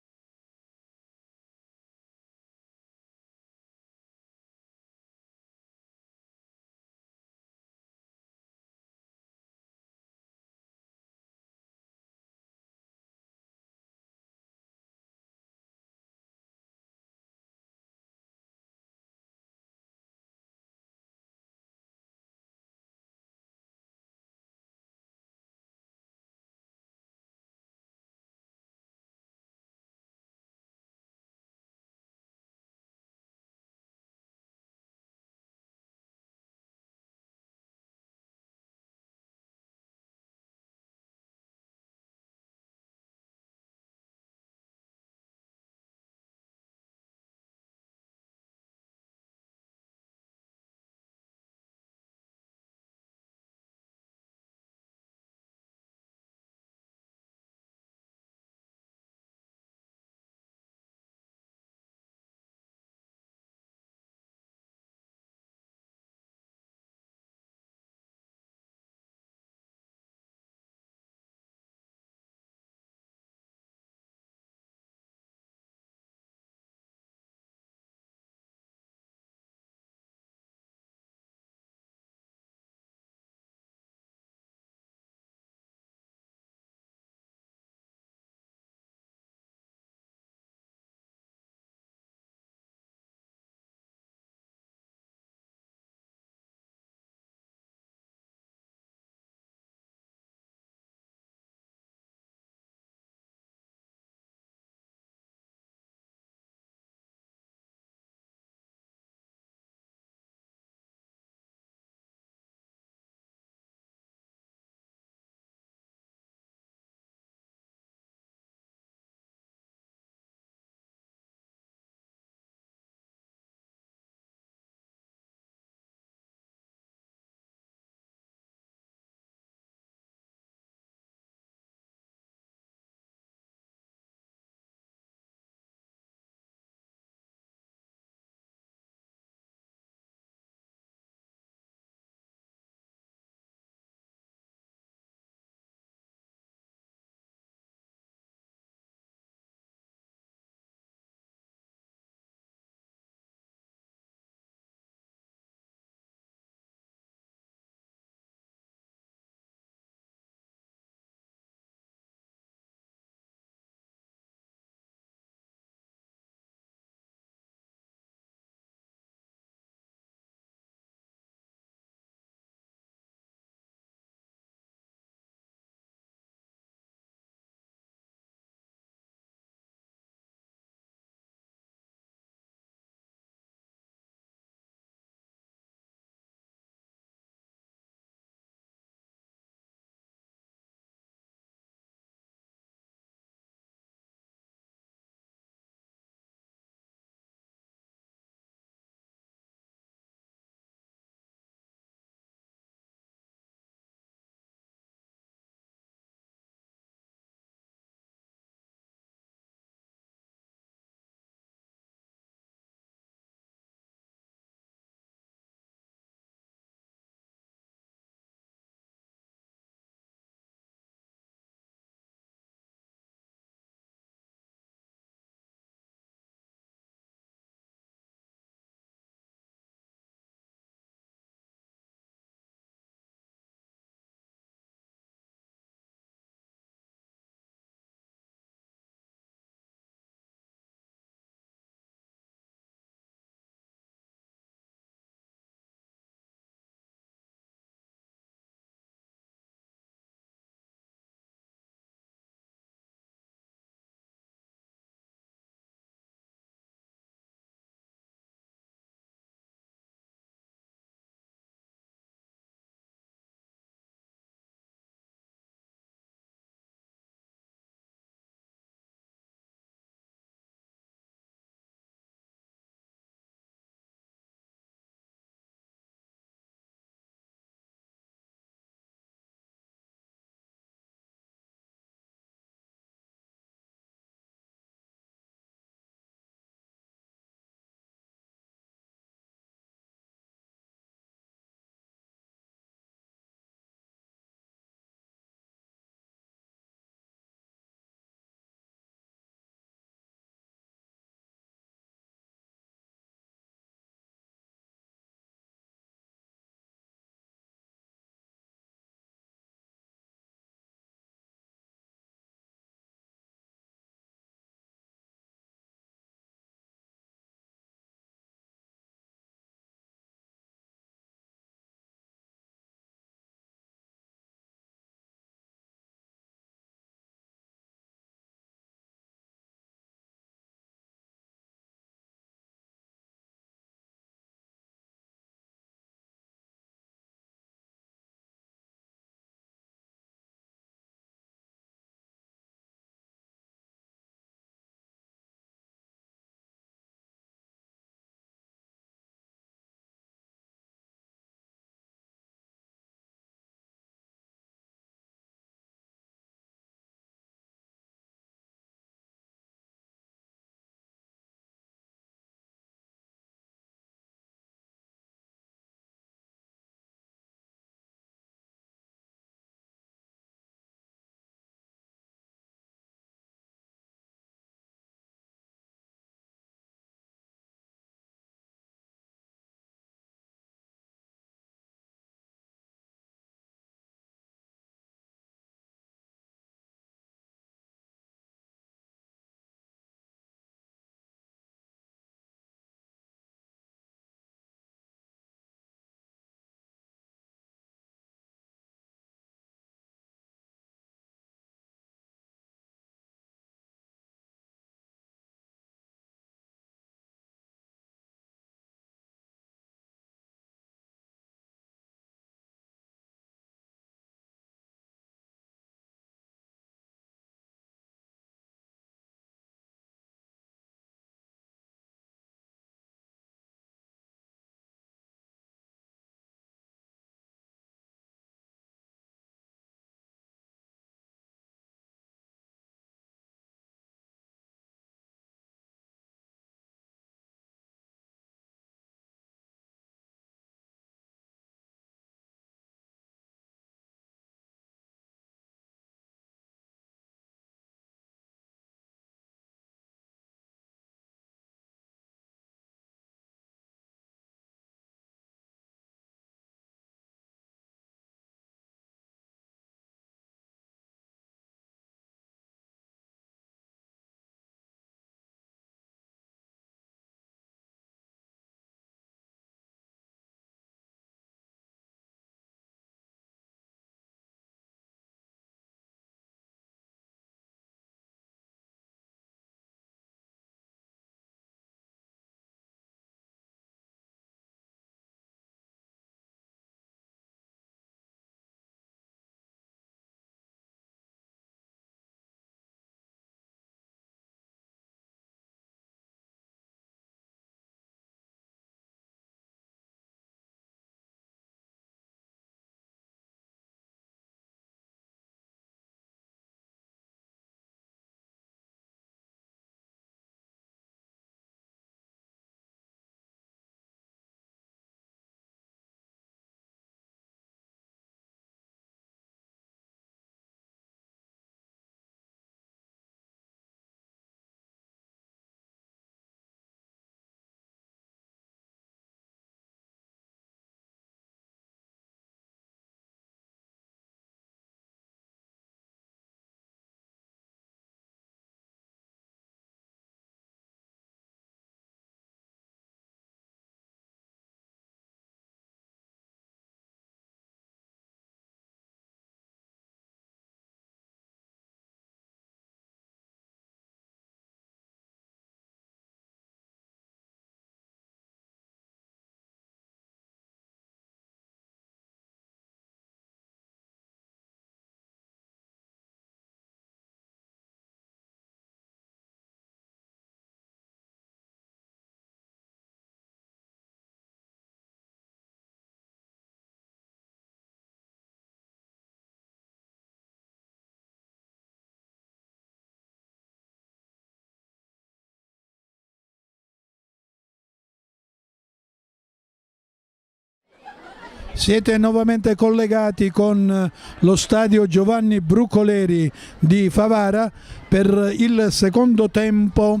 Speaker 1: Siete nuovamente collegati con lo stadio Giovanni Brucoleri di Favara per il secondo tempo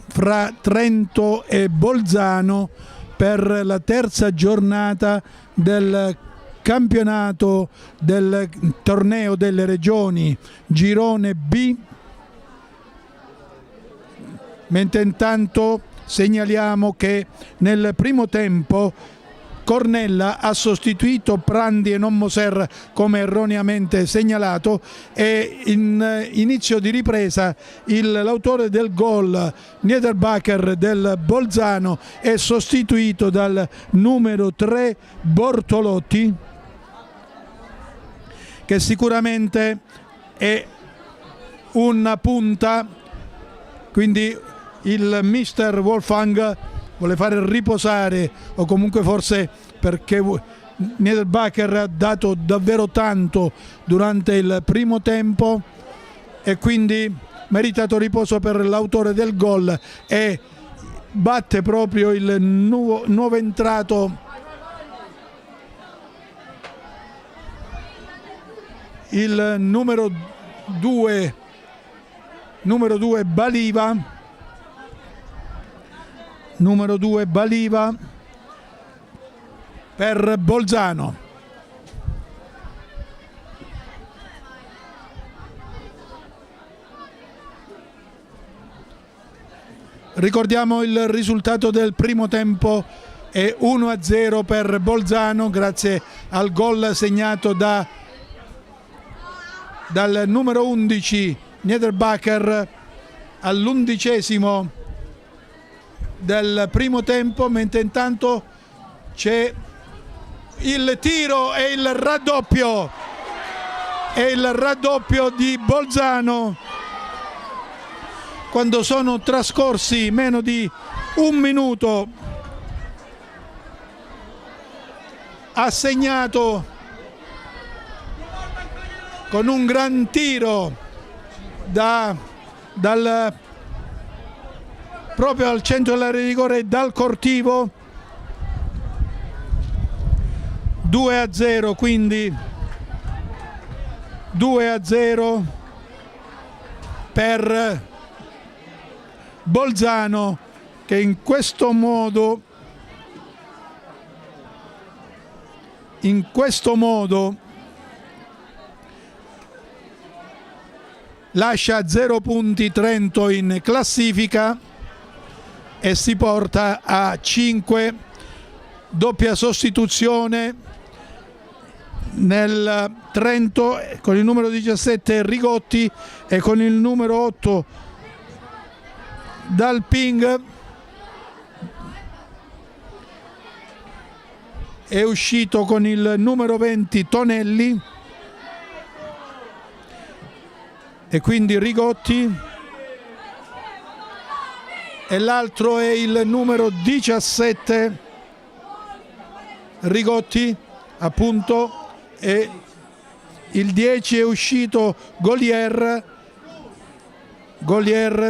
Speaker 1: fra Trento e Bolzano per la terza giornata del campionato del torneo delle regioni girone B. Mentre intanto segnaliamo che nel primo tempo Cornella ha sostituito Prandi e non Moser come erroneamente segnalato, e in inizio di ripresa l'autore del gol Niederbacher del Bolzano è sostituito dal numero 3 Bortolotti, che sicuramente è una punta, quindi il mister Wolfgang vuole fare riposare, o comunque forse perché Niederbacher ha dato davvero tanto durante il primo tempo e quindi meritato riposo per l'autore del gol, e batte proprio il nuovo entrato, il numero 2 Baliva. Numero 2 Baliva per Bolzano. Ricordiamo il risultato del primo tempo: è 1-0 per Bolzano grazie al gol segnato dal numero 11 Niederbacher all'11° del primo tempo, mentre intanto c'è il tiro e il raddoppio di Bolzano quando sono trascorsi meno di un minuto. Ha segnato con un gran tiro proprio al centro dell'area di rigore dal cortivo. 2-0, quindi 2-0 per Bolzano, che in questo modo lascia 0 punti Trento in classifica e si porta a 5. Doppia sostituzione nel Trento con il numero 17 Rigotti e con il numero 8 Dalping. È uscito con il numero 20 Tonelli e quindi Rigotti, e l'altro è il numero 17 Rigotti appunto, e il 10 è uscito Golier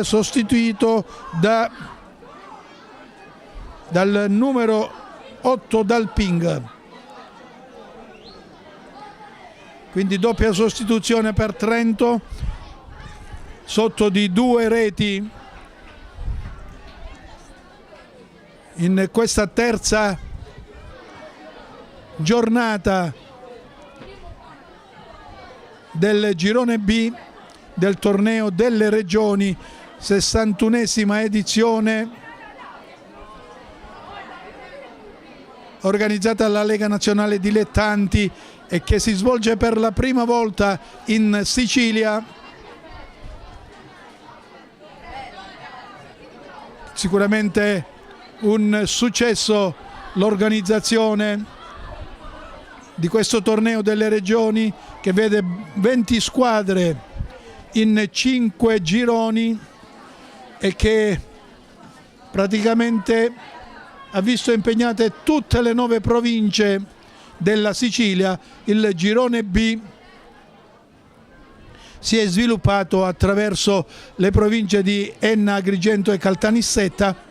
Speaker 1: sostituito dal numero 8 Dalping. Quindi doppia sostituzione per Trento sotto di 2 reti in questa terza giornata del girone B del torneo delle regioni, 61esima edizione, organizzata dalla Lega Nazionale Dilettanti e che si svolge per la prima volta in Sicilia. Sicuramente un successo l'organizzazione di questo torneo delle regioni, che vede 20 squadre in 5 gironi e che praticamente ha visto impegnate tutte le 9 province della Sicilia. Il girone B si è sviluppato attraverso le province di Enna, Agrigento e Caltanissetta,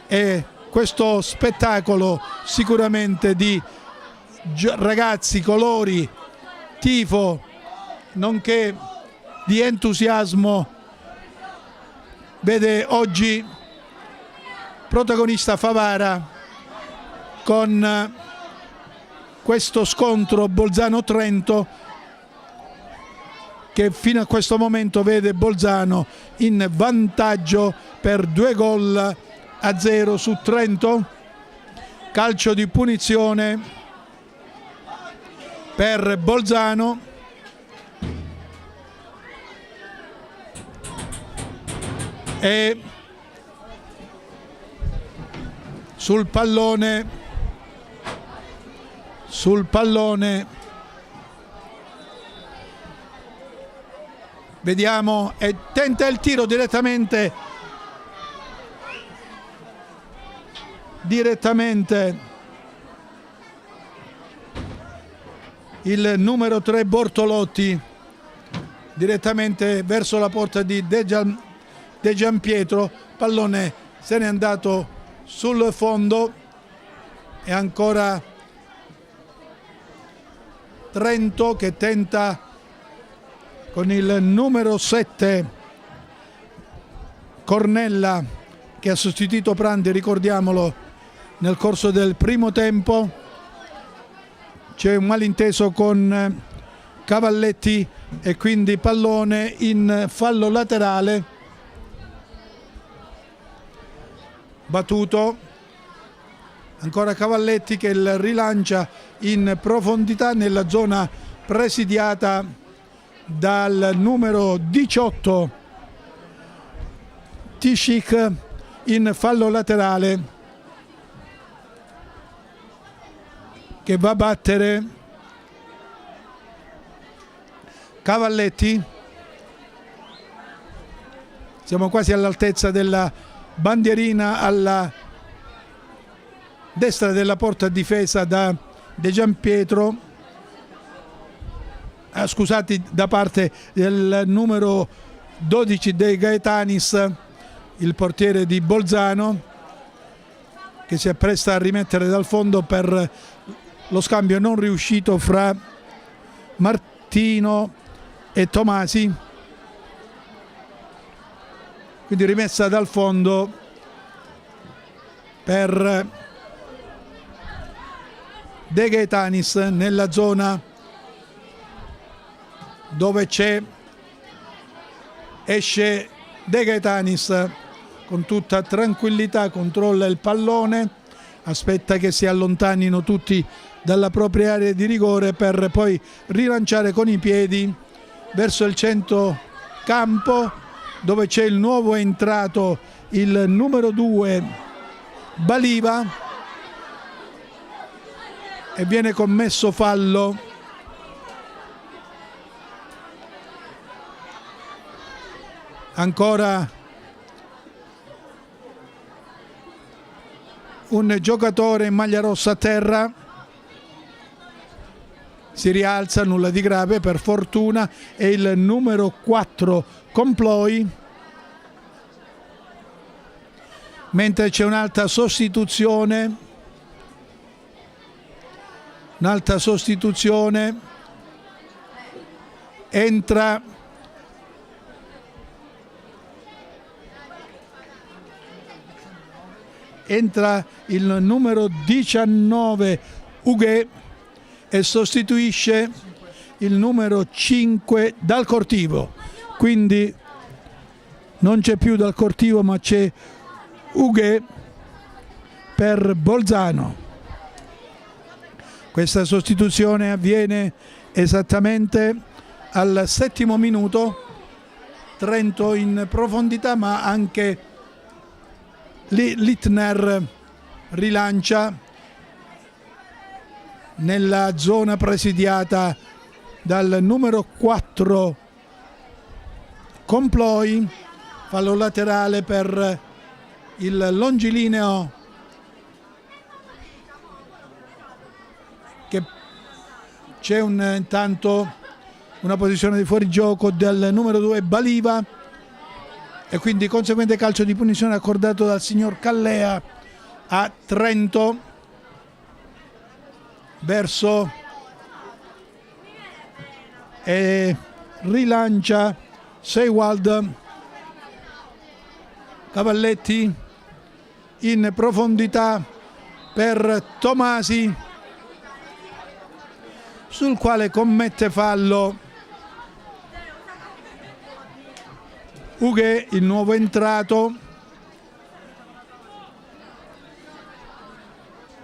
Speaker 1: e questo spettacolo sicuramente di ragazzi, colori, tifo, nonché di entusiasmo, vede oggi protagonista Favara con questo scontro Bolzano-Trento, che fino a questo momento vede Bolzano in vantaggio per 2-0 su Trento. Calcio di punizione per Bolzano. E sul pallone vediamo, e tenta il tiro direttamente il numero 3 Bortolotti, direttamente verso la porta di De Giampietro. Pallone se n'è andato sul fondo e ancora Trento che tenta con il numero 7 Cornella, che ha sostituito Prandi, ricordiamolo, nel corso del primo tempo. C'è un malinteso con Cavalletti e quindi pallone in fallo laterale. Battuto, ancora Cavalletti che il rilancia in profondità nella zona presidiata dal numero 18 Tishik, in fallo laterale, che va a battere Cavalletti. Siamo quasi all'altezza della bandierina alla destra della porta difesa da De Giampietro, scusati, da parte del numero 12 De Gaetanis, il portiere di Bolzano, che si appresta a rimettere dal fondo per lo scambio non riuscito fra Martino e Tomasi. Quindi rimessa dal fondo per De Gaetanis nella zona dove esce De Gaetanis con tutta tranquillità, controlla il pallone, aspetta che si allontanino tutti dalla propria area di rigore per poi rilanciare con i piedi verso il centrocampo, dove c'è il nuovo entrato, il numero 2 Baliva, e viene commesso fallo. Ancora un giocatore in maglia rossa a terra, si rialza, nulla di grave per fortuna, è il numero 4 Comploi, mentre c'è un'altra sostituzione, entra il numero 19 Ughe e sostituisce il numero 5 Dal Cortivo. Quindi non c'è più Dal Cortivo, ma c'è Ughe per Bolzano. Questa sostituzione avviene esattamente al 7° minuto. Trento in profondità, ma anche Littner rilancia nella zona presidiata dal numero 4 Comploi. Fallo laterale per il longilineo, che c'è intanto una posizione di fuorigioco del numero 2 e quindi conseguente calcio di punizione accordato dal signor Callea a Trento verso e rilancia Seiwald. Cavalletti in profondità per Tomasi, sul quale commette fallo Ughe, il nuovo entrato.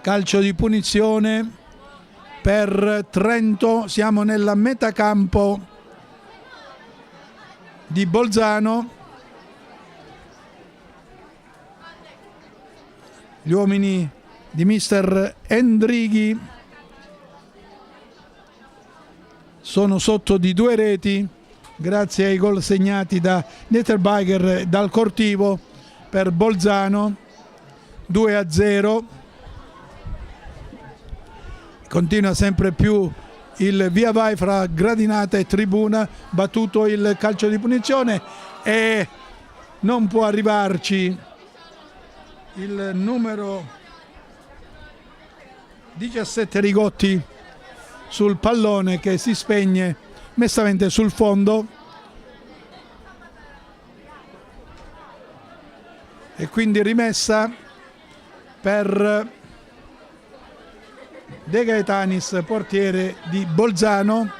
Speaker 1: Calcio di punizione per Trento, siamo nella metà campo di Bolzano. Gli uomini di mister Endrighi sono sotto di 2 reti grazie ai gol segnati da Netterberger e dal Cortivo per Bolzano. 2-0. Continua sempre più il via vai fra gradinata e tribuna, battuto il calcio di punizione e non può arrivarci il numero 17 Rigotti sul pallone, che si spegne mestamente sul fondo, e quindi rimessa per De Gaetanis, portiere di Bolzano.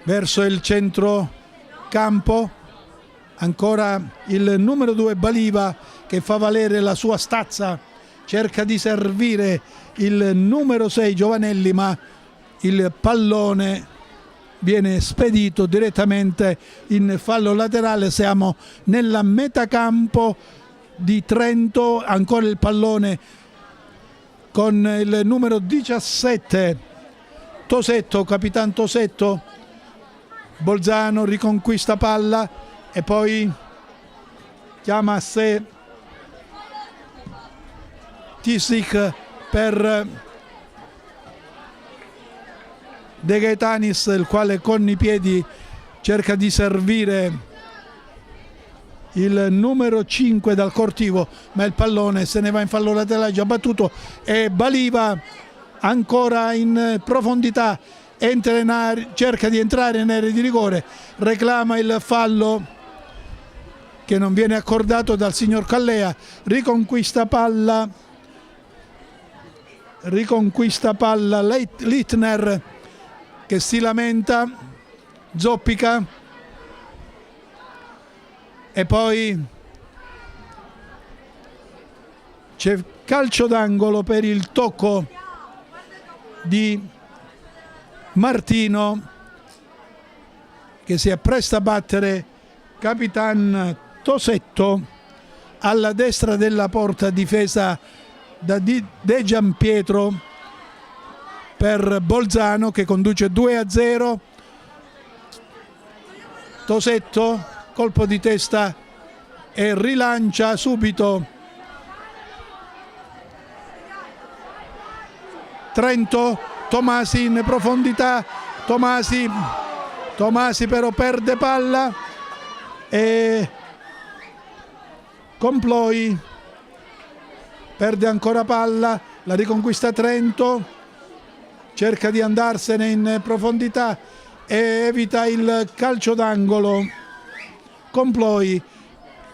Speaker 1: Verso il centrocampo ancora il numero 2 Baliva, che fa valere la sua stazza, cerca di servire il numero 6 Giovanelli, ma il pallone viene spedito direttamente in fallo laterale. Siamo nella metacampo di Trento, ancora il pallone con il numero 17 Tosetto, Capitan Tosetto. Bolzano riconquista palla e poi chiama a sé Tisic per De Gaetanis, il quale con i piedi cerca di servire il numero 5 dal Cortivo, ma il pallone se ne va in fallo laterale già battuto, e Baliva ancora in profondità entra in area, cerca di entrare in area di rigore, reclama il fallo che non viene accordato dal signor Callea. Riconquista palla Littner, che si lamenta, zoppica, e poi c'è calcio d'angolo per il tocco di Martino, che si appresta a battere Capitan Tosetto alla destra della porta, difesa da De Giampietro per Bolzano, che conduce 2-0. Tosetto, colpo di testa e rilancia subito Trento. Tomasi in profondità, Tomasi però perde palla e Comploi perde ancora palla, la riconquista Trento, cerca di andarsene in profondità e evita il calcio d'angolo. Comploi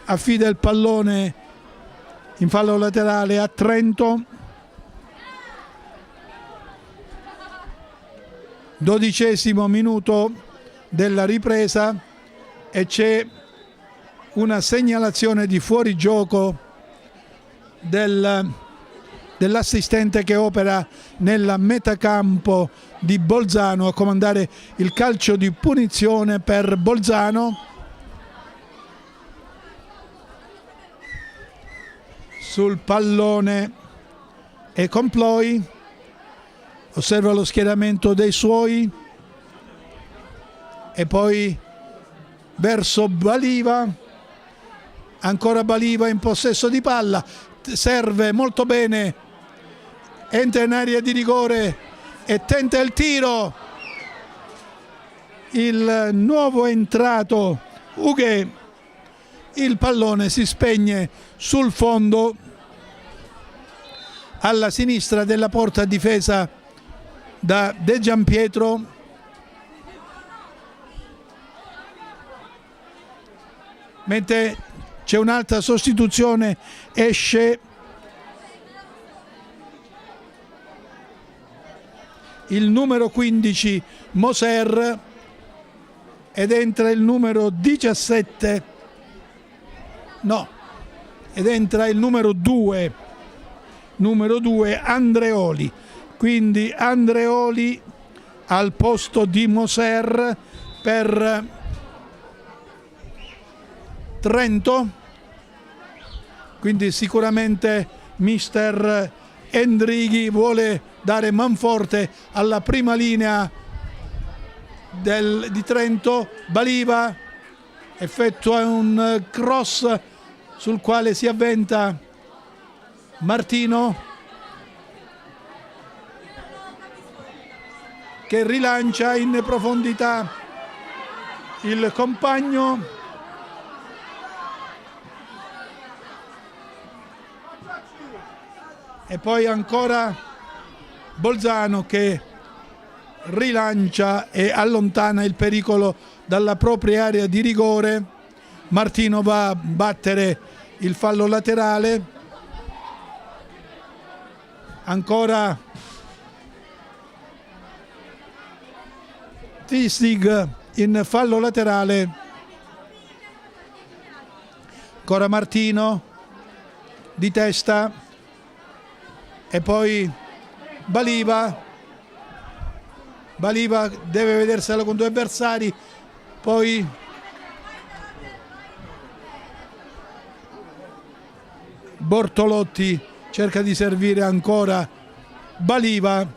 Speaker 1: affida il pallone in fallo laterale a Trento. 12° minuto della ripresa e c'è una segnalazione di fuorigioco dell'assistente che opera nella metacampo di Bolzano a comandare il calcio di punizione per Bolzano. Sul pallone è Comploi, osserva lo schieramento dei suoi e poi verso Baliva, ancora Baliva in possesso di palla, serve molto bene, entra in area di rigore e tenta il tiro. Il nuovo entrato Ughe il pallone si spegne sul fondo alla sinistra della porta difesa da De Giampietro. Mentre c'è un'altra sostituzione, esce il numero 15 Moser ed entra il numero 17, ed entra il numero 2 Andreoli. Quindi Andreoli al posto di Moser per Trento. Quindi sicuramente mister Endrighi vuole dare manforte alla prima linea di Trento. Baliva effettua un cross sul quale si avventa Martino, che rilancia in profondità il compagno. E poi ancora Bolzano che rilancia e allontana il pericolo dalla propria area di rigore. Martino va a battere il fallo laterale. Ancora Tistig in fallo laterale. Ancora Martino di testa. E poi Baliva deve vedersela con due avversari, poi Bortolotti cerca di servire ancora Baliva,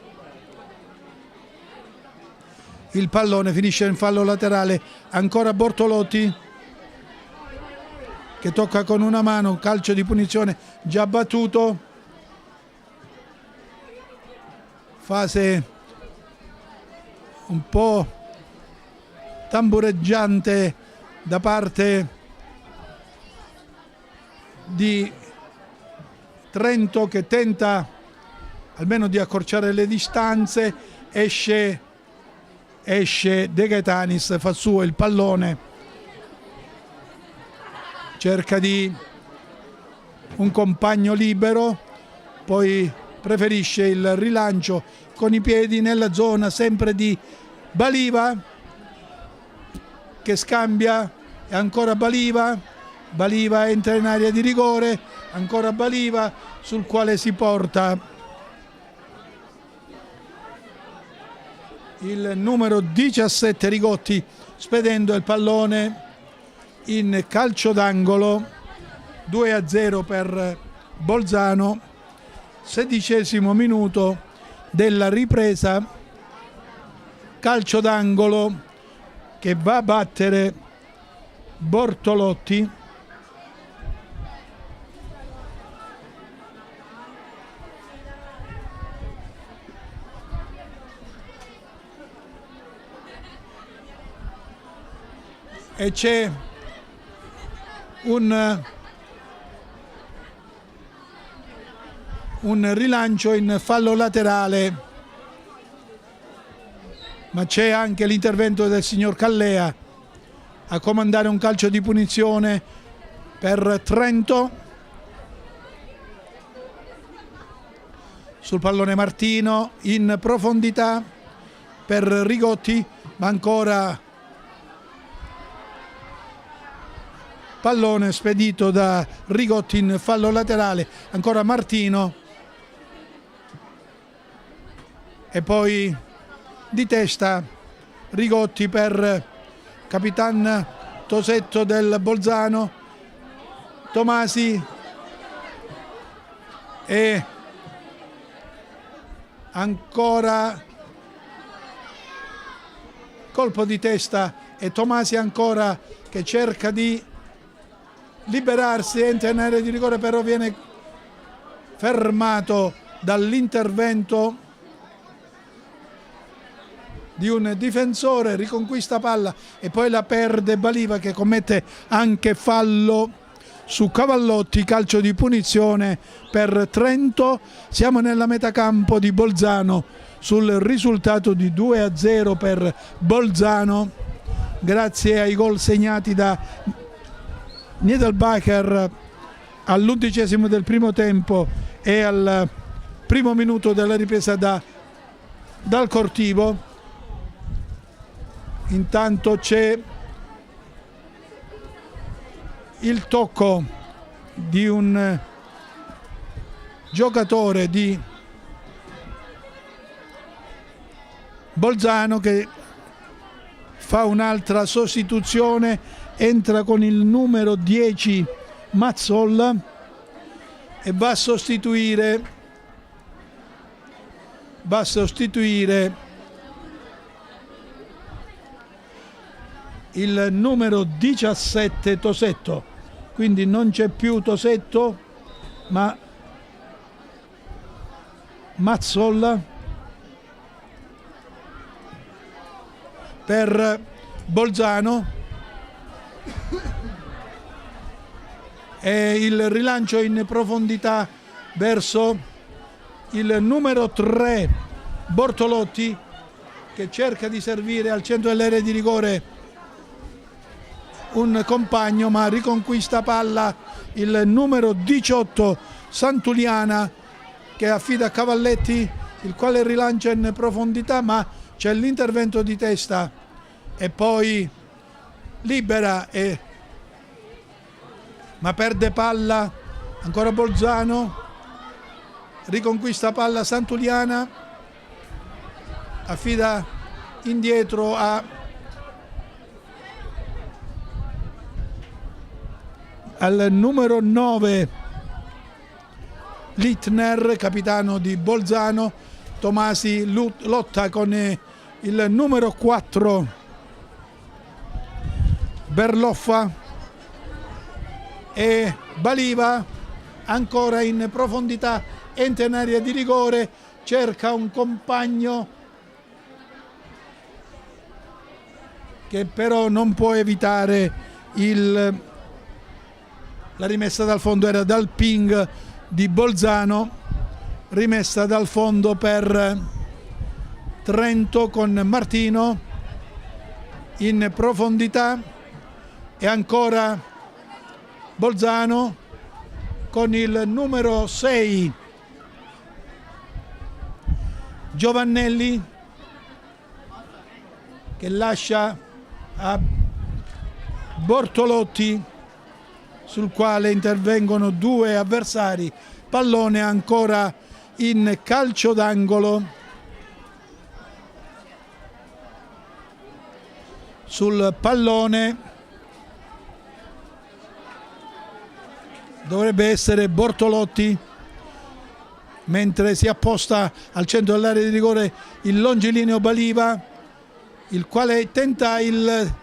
Speaker 1: il pallone finisce in fallo laterale, ancora Bortolotti che tocca con una mano, calcio di punizione già battuto. Fase un po' tambureggiante da parte di Trento, che tenta almeno di accorciare le distanze. Esce De Gaetanis, fa suo il pallone, cerca di un compagno libero, poi preferisce il rilancio con i piedi nella zona sempre di Baliva, che scambia, e ancora Baliva entra in area di rigore, ancora Baliva sul quale si porta il numero 17 Rigotti, spedendo il pallone in calcio d'angolo. 2-0 per Bolzano. 16° minuto della ripresa, calcio d'angolo che va a battere Bortolotti. E c'è un rilancio in fallo laterale, ma c'è anche l'intervento del signor Callea a comandare un calcio di punizione per Trento. Sul pallone Martino in profondità per Rigotti, ma ancora pallone spedito da Rigotti in fallo laterale, ancora Martino. E poi di testa Rigotti per Capitan Tosetto del Bolzano, Tomasi, e ancora colpo di testa e Tomasi ancora che cerca di liberarsi, entra in area di rigore, però viene fermato dall'intervento di un difensore, riconquista palla e poi la perde Baliva, che commette anche fallo su Cavallotti, calcio di punizione per Trento. Siamo nella metacampo di Bolzano sul risultato di 2-0 per Bolzano, grazie ai gol segnati da Niedelbacher all'11° del primo tempo e al primo minuto della ripresa dal Cortivo. Intanto c'è il tocco di un giocatore di Bolzano che fa un'altra sostituzione, entra con il numero 10 Mazzolla e va a sostituire il numero 17 Tosetto, quindi non c'è più Tosetto ma Mazzolla per Bolzano, e il rilancio in profondità verso il numero 3 Bortolotti, che cerca di servire al centro dell'area di rigore un compagno, ma riconquista palla il numero 18 Santuliana, che affida a Cavalletti, il quale rilancia in profondità, ma c'è l'intervento di testa e poi libera, ma perde palla ancora Bolzano, riconquista palla Santuliana, affida indietro al numero 9 Littner, capitano di Bolzano. Tomasi lotta con il numero 4 Berloffa e Baliva ancora in profondità, entra in area di rigore, cerca un compagno che però non può evitare la rimessa dal fondo. Era dal ping di Bolzano, rimessa dal fondo per Trento con Martino in profondità, e ancora Bolzano con il numero 6 Giovannelli, che lascia a Bortolotti, sul quale intervengono due avversari. Pallone ancora in calcio d'angolo sul pallone dovrebbe essere Bortolotti, mentre si apposta al centro dell'area di rigore il longilineo Baliva, il quale tenta il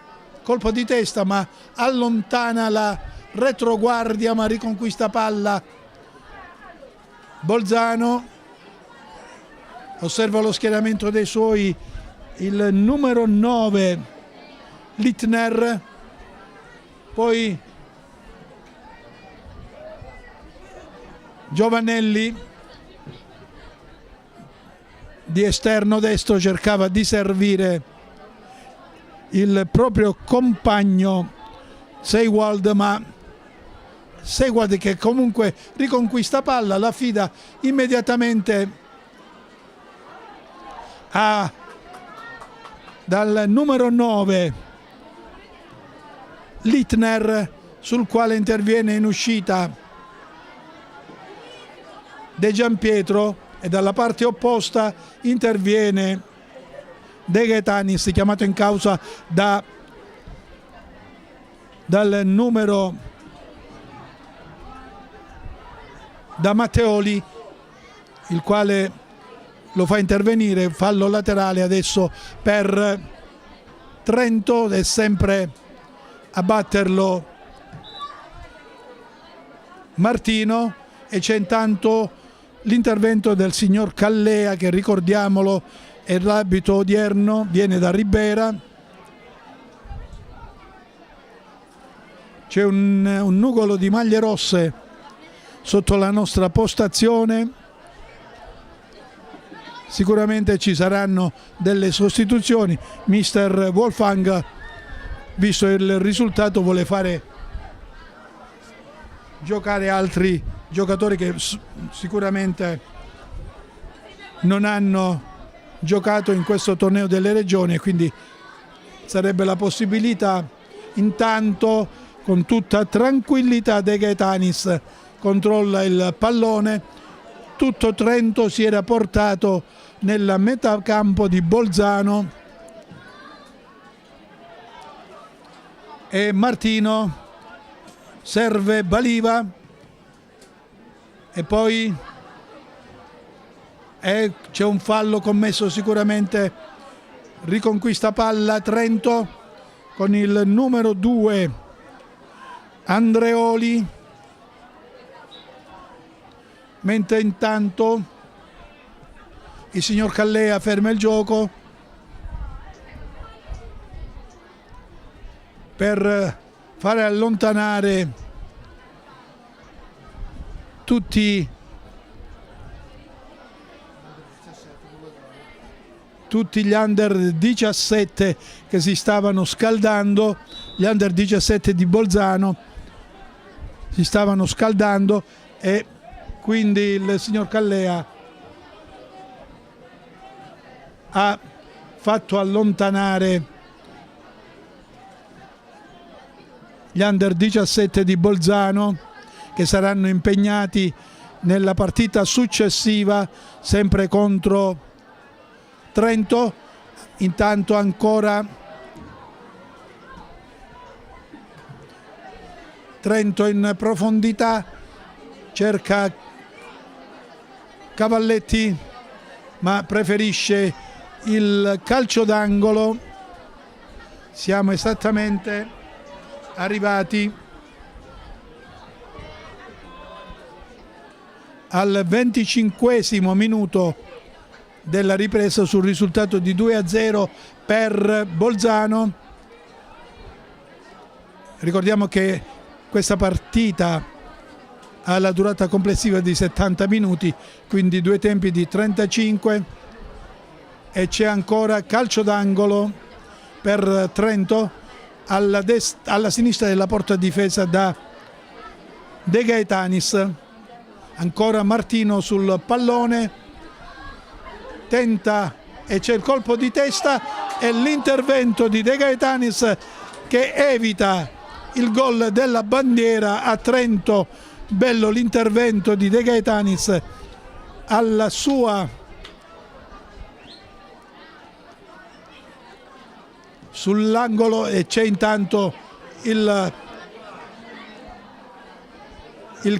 Speaker 1: colpo di testa ma allontana la retroguardia, ma riconquista palla Bolzano. Osserva lo schieramento dei suoi il numero 9 Littner, poi Giovannelli di esterno destro cercava di servire il proprio compagno Seiwald, ma Seiwald, che comunque riconquista palla, la affida immediatamente dal numero 9 Littner, sul quale interviene in uscita De Giampietro, e dalla parte opposta interviene De Gaetanis, chiamato in causa dal numero da Matteoli, il quale lo fa intervenire. Fallo laterale adesso per Trento, è sempre a batterlo Martino, e c'è intanto l'intervento del signor Callea, che ricordiamolo e l'abito odierno viene da Ribera. C'è un nugolo di maglie rosse sotto la nostra postazione. Sicuramente ci saranno delle sostituzioni. Mister Wolfgang, visto il risultato, vuole fare giocare altri giocatori che sicuramente non hanno giocato in questo torneo delle regioni, quindi sarebbe la possibilità. Intanto, con tutta tranquillità, De Gaetanis controlla il pallone. Tutto Trento si era portato nella metà campo di Bolzano e Martino serve Baliva e poi c'è un fallo commesso, sicuramente riconquista palla Trento con il numero 2 Andreoli, mentre intanto il signor Callea ferma il gioco per fare allontanare tutti gli under 17 che si stavano scaldando, gli under 17 di Bolzano si stavano scaldando e quindi il signor Callea ha fatto allontanare gli under 17 di Bolzano, che saranno impegnati nella partita successiva sempre contro Trento. Intanto ancora Trento in profondità, cerca Cavalletti ma preferisce il calcio d'angolo. Siamo esattamente arrivati al 25esimo minuto della ripresa sul risultato di 2-0 per Bolzano. Ricordiamo che questa partita ha la durata complessiva di 70 minuti, quindi due tempi di 35, e c'è ancora calcio d'angolo per Trento alla sinistra della porta difesa da De Gaetanis. Ancora Martino sul pallone, tenta e c'è il colpo di testa e l'intervento di De Gaetanis che evita il gol della bandiera a Trento. Bello l'intervento di De Gaetanis alla sua sull'angolo, e c'è intanto il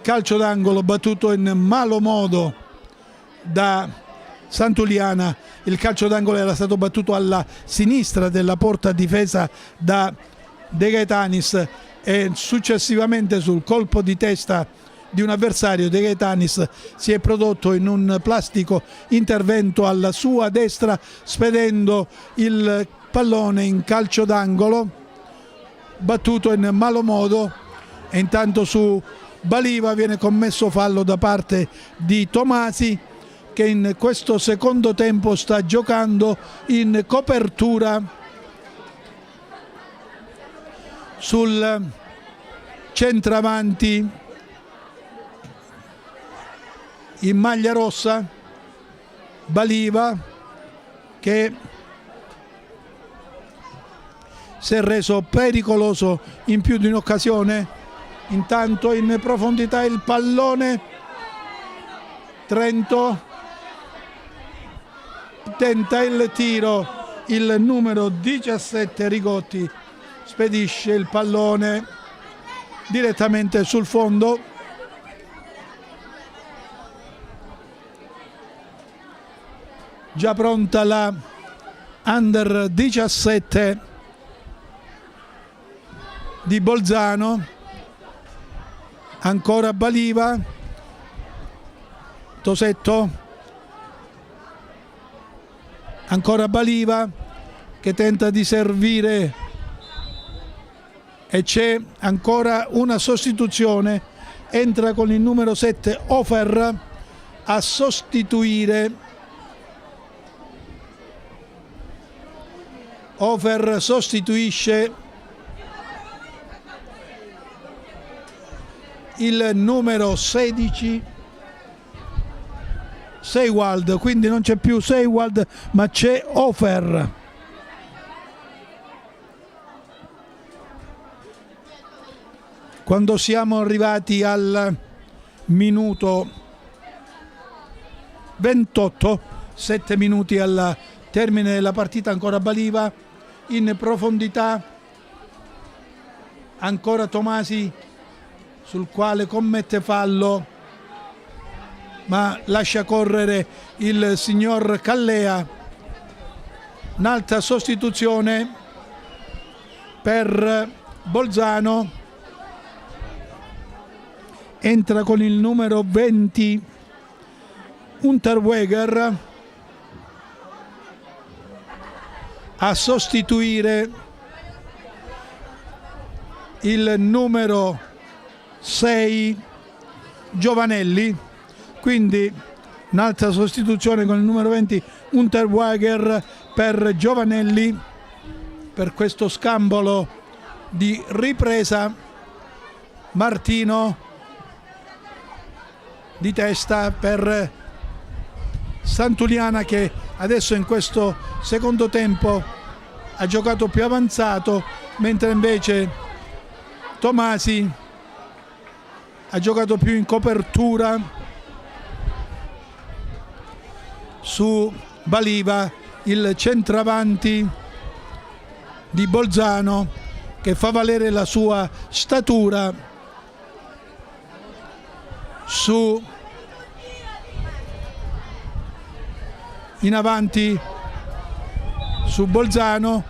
Speaker 1: calcio d'angolo battuto in malo modo da Santuliana. Il calcio d'angolo era stato battuto alla sinistra della porta difesa da De Gaetanis e successivamente sul colpo di testa di un avversario De Gaetanis si è prodotto in un plastico intervento alla sua destra, spedendo il pallone in calcio d'angolo battuto in malo modo. E intanto su Baliva viene commesso fallo da parte di Tomasi, che in questo secondo tempo sta giocando in copertura sul centravanti in maglia rossa, Baliva, che si è reso pericoloso in più di un'occasione. Intanto in profondità il pallone, Trento tenta il tiro, il numero 17 Rigotti spedisce il pallone direttamente sul fondo. Già pronta la under 17 di Bolzano, ancora Baliva, Tosetto ancora Baliva che tenta di servire e c'è ancora una sostituzione, entra con il numero 7 Ofer a sostituire. Ofer sostituisce il numero 16 Seiwald, quindi non c'è più Seiwald ma c'è Ofer. Quando siamo arrivati al minuto 28, 7 minuti al termine della partita, ancora Baliva in profondità, ancora Tomasi sul quale commette fallo ma lascia correre il signor Callea. Un'altra sostituzione per Bolzano, entra con il numero 20 Unterweger a sostituire il numero 6 Giovanelli, quindi un'altra sostituzione con il numero 20 Unterweger per Giovanelli per questo scambolo di ripresa. Martino di testa per Santuliana che adesso in questo secondo tempo ha giocato più avanzato, mentre invece Tomasi ha giocato più in copertura su Baliva, il centravanti di Bolzano che fa valere la sua statura su in avanti su Bolzano.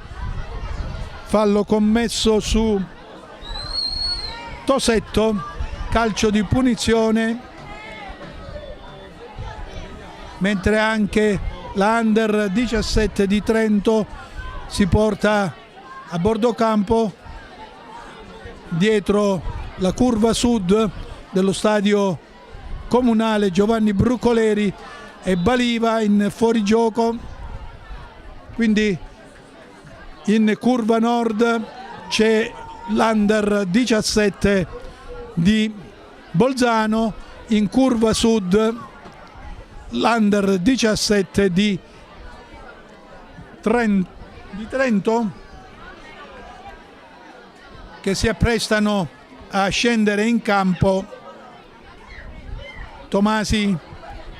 Speaker 1: Fallo commesso su Tosetto, calcio di punizione, mentre anche la Under 17 di Trento si porta a bordo campo dietro la curva sud dello stadio comunale Giovanni Brucoleri e Baliva in fuorigioco. Quindi in curva nord c'è l'Under 17 di Bolzano, in curva sud l'Under 17 di Trento, che si apprestano a scendere in campo. Tomasi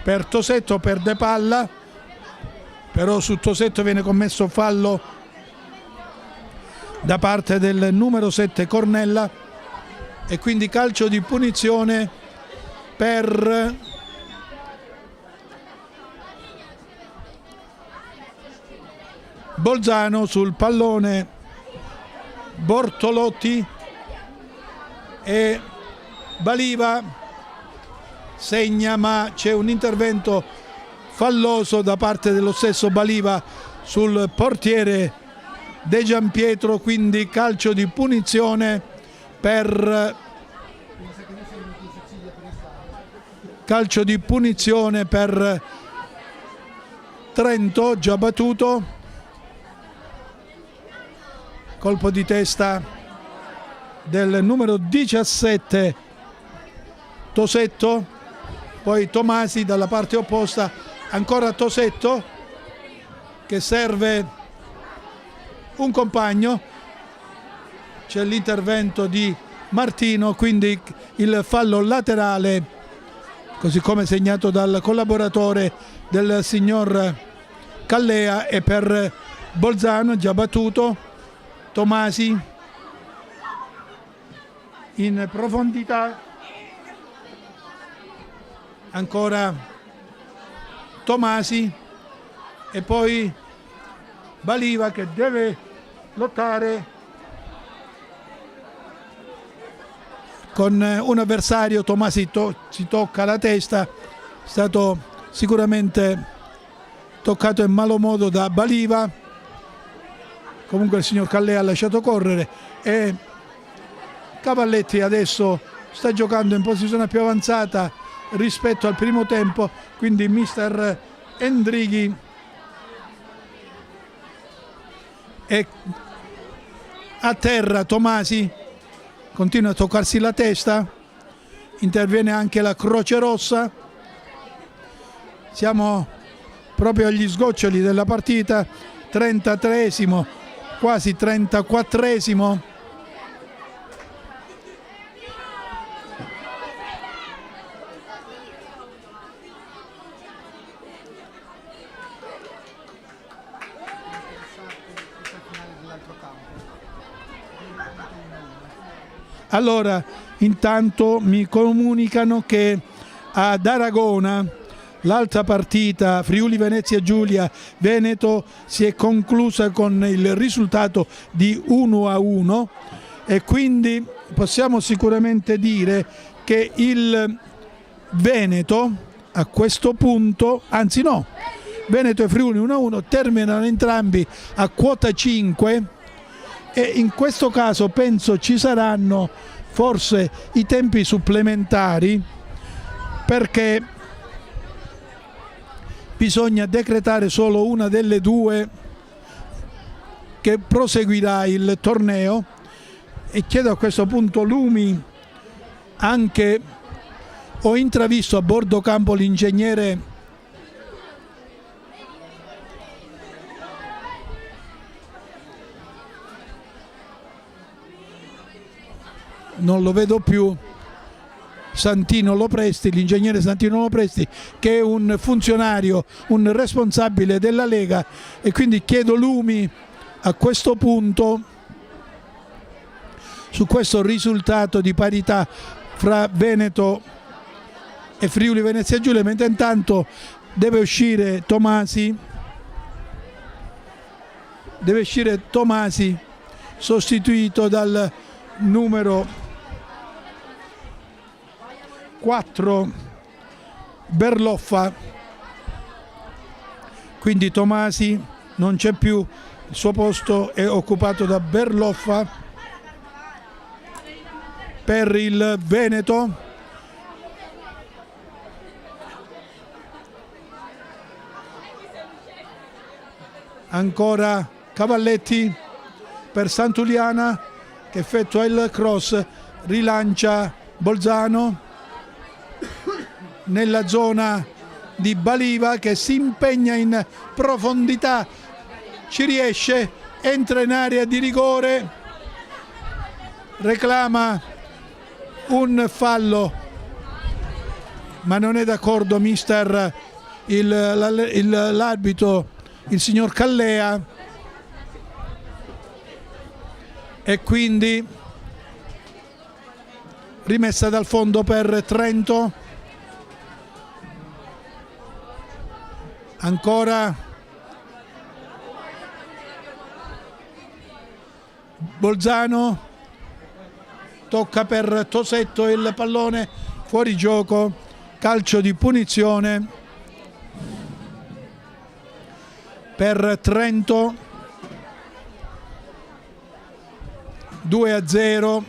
Speaker 1: per Tosetto, perde palla, però su Tosetto viene commesso fallo da parte del numero 7 Cornella e quindi calcio di punizione per Bolzano. Sul pallone Bortolotti e Baliva segna, ma c'è un intervento falloso da parte dello stesso Baliva sul portiere De Giampietro, quindi calcio di punizione per Trento, già battuto. Colpo di testa del numero 17 Tosetto, poi Tomasi dalla parte opposta, ancora Tosetto che serve un compagno, c'è l'intervento di Martino, quindi il fallo laterale, così come segnato dal collaboratore del signor Callea, e per Bolzano già battuto. Tomasi in profondità, ancora Tomasi e poi Baliva che deve lottare con un avversario. Tomasi si tocca la testa, è stato sicuramente toccato in malo modo da Baliva. Comunque il signor Callea ha lasciato correre e Cavalletti adesso sta giocando in posizione più avanzata rispetto al primo tempo, quindi mister Endrighi è a terra. Tomasi continua a toccarsi la testa, interviene anche la Croce Rossa. Siamo proprio agli sgoccioli della partita, 33esimo, quasi 34esimo. Allora, intanto mi comunicano che ad Aragona l'altra partita Friuli Venezia Giulia Veneto si è conclusa con il risultato di 1-1 e quindi possiamo sicuramente dire che il Veneto a questo punto, anzi no, Veneto e Friuli 1-1 terminano entrambi a quota 5. E in questo caso penso ci saranno forse i tempi supplementari, perché bisogna decretare solo una delle due che proseguirà il torneo. E chiedo a questo punto Lumi, anche ho intravisto a bordo campo l'ingegnere non lo vedo più, Santino Lopresti, l'ingegnere Santino Lopresti, che è un funzionario, un responsabile della Lega, e quindi chiedo Lumi a questo punto su questo risultato di parità fra Veneto e Friuli Venezia Giulia, mentre intanto deve uscire Tomasi, sostituito dal numero 4 Berloffa. Quindi Tomasi non c'è più, il suo posto è occupato da Berloffa per il Veneto. Ancora Cavalletti per Santuliana che effettua il cross, rilancia Bolzano nella zona di Baliva che si impegna in profondità, ci riesce, entra in area di rigore, reclama un fallo, ma non è d'accordo mister l'arbitro, il signor Callea, e quindi rimessa dal fondo per Trento. Ancora Bolzano, tocca per Tosetto il pallone fuori gioco, calcio di punizione per Trento. 2-0.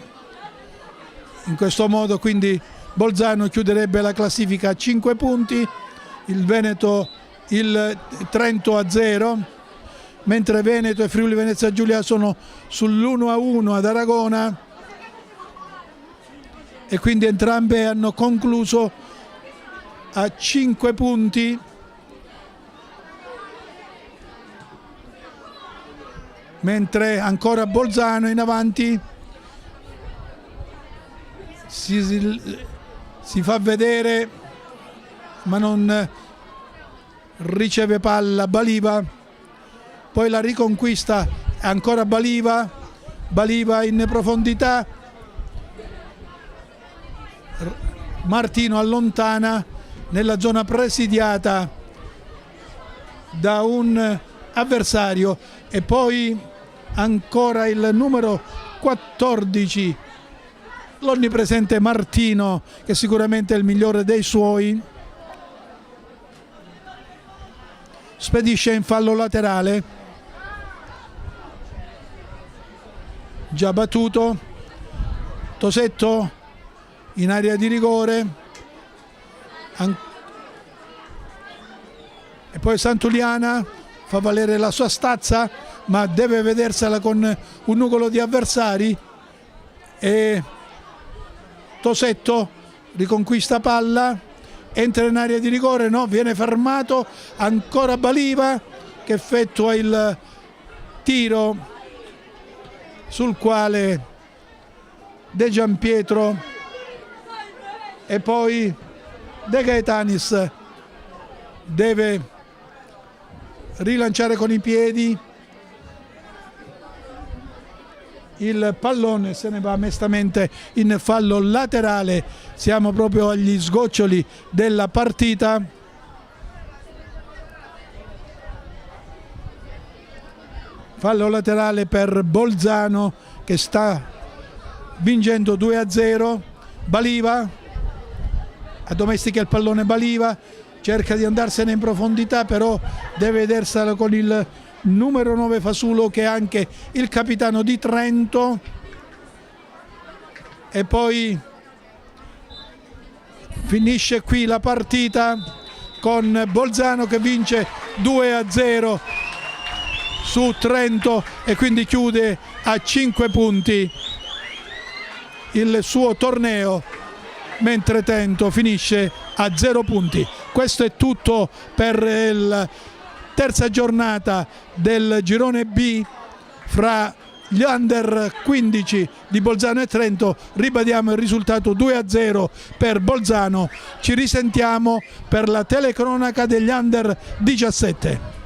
Speaker 1: In questo modo quindi Bolzano chiuderebbe la classifica a 5 punti, il Trento a 0, mentre Veneto e Friuli Venezia Giulia sono sull'1-1 ad Aragona, e quindi entrambe hanno concluso a 5 punti. Mentre ancora Bolzano in avanti, si fa vedere ma non riceve palla Baliva, poi la riconquista ancora Baliva in profondità, Martino allontana nella zona presidiata da un avversario, e poi ancora il numero 14, l'onnipresente Martino, che sicuramente è il migliore dei suoi. spedisce in fallo laterale, già battuto. Tosetto in area di rigore e poi Santuliana fa valere la sua stazza, ma deve vedersela con un nugolo di avversari, e Tosetto riconquista palla, entra in area di rigore, no, viene fermato, ancora Baliva che effettua il tiro sul quale De Giampietro e poi De Gaetanis deve rilanciare con i piedi. Il pallone se ne va mestamente in fallo laterale, siamo proprio agli sgoccioli della partita. Fallo laterale per Bolzano che sta vincendo 2-0. Baliva addomestica il pallone, Baliva cerca di andarsene in profondità, però deve vedersela con il numero 9 Fasulo, che è anche il capitano di Trento. E poi finisce qui la partita con Bolzano che vince 2-0 su Trento e quindi chiude a 5 punti il suo torneo, mentre Trento finisce a 0 punti. Questo è tutto per la terza giornata del girone B fra gli under 15 di Bolzano e Trento. Ribadiamo il risultato 2-0 per Bolzano. Ci risentiamo per la telecronaca degli under 17.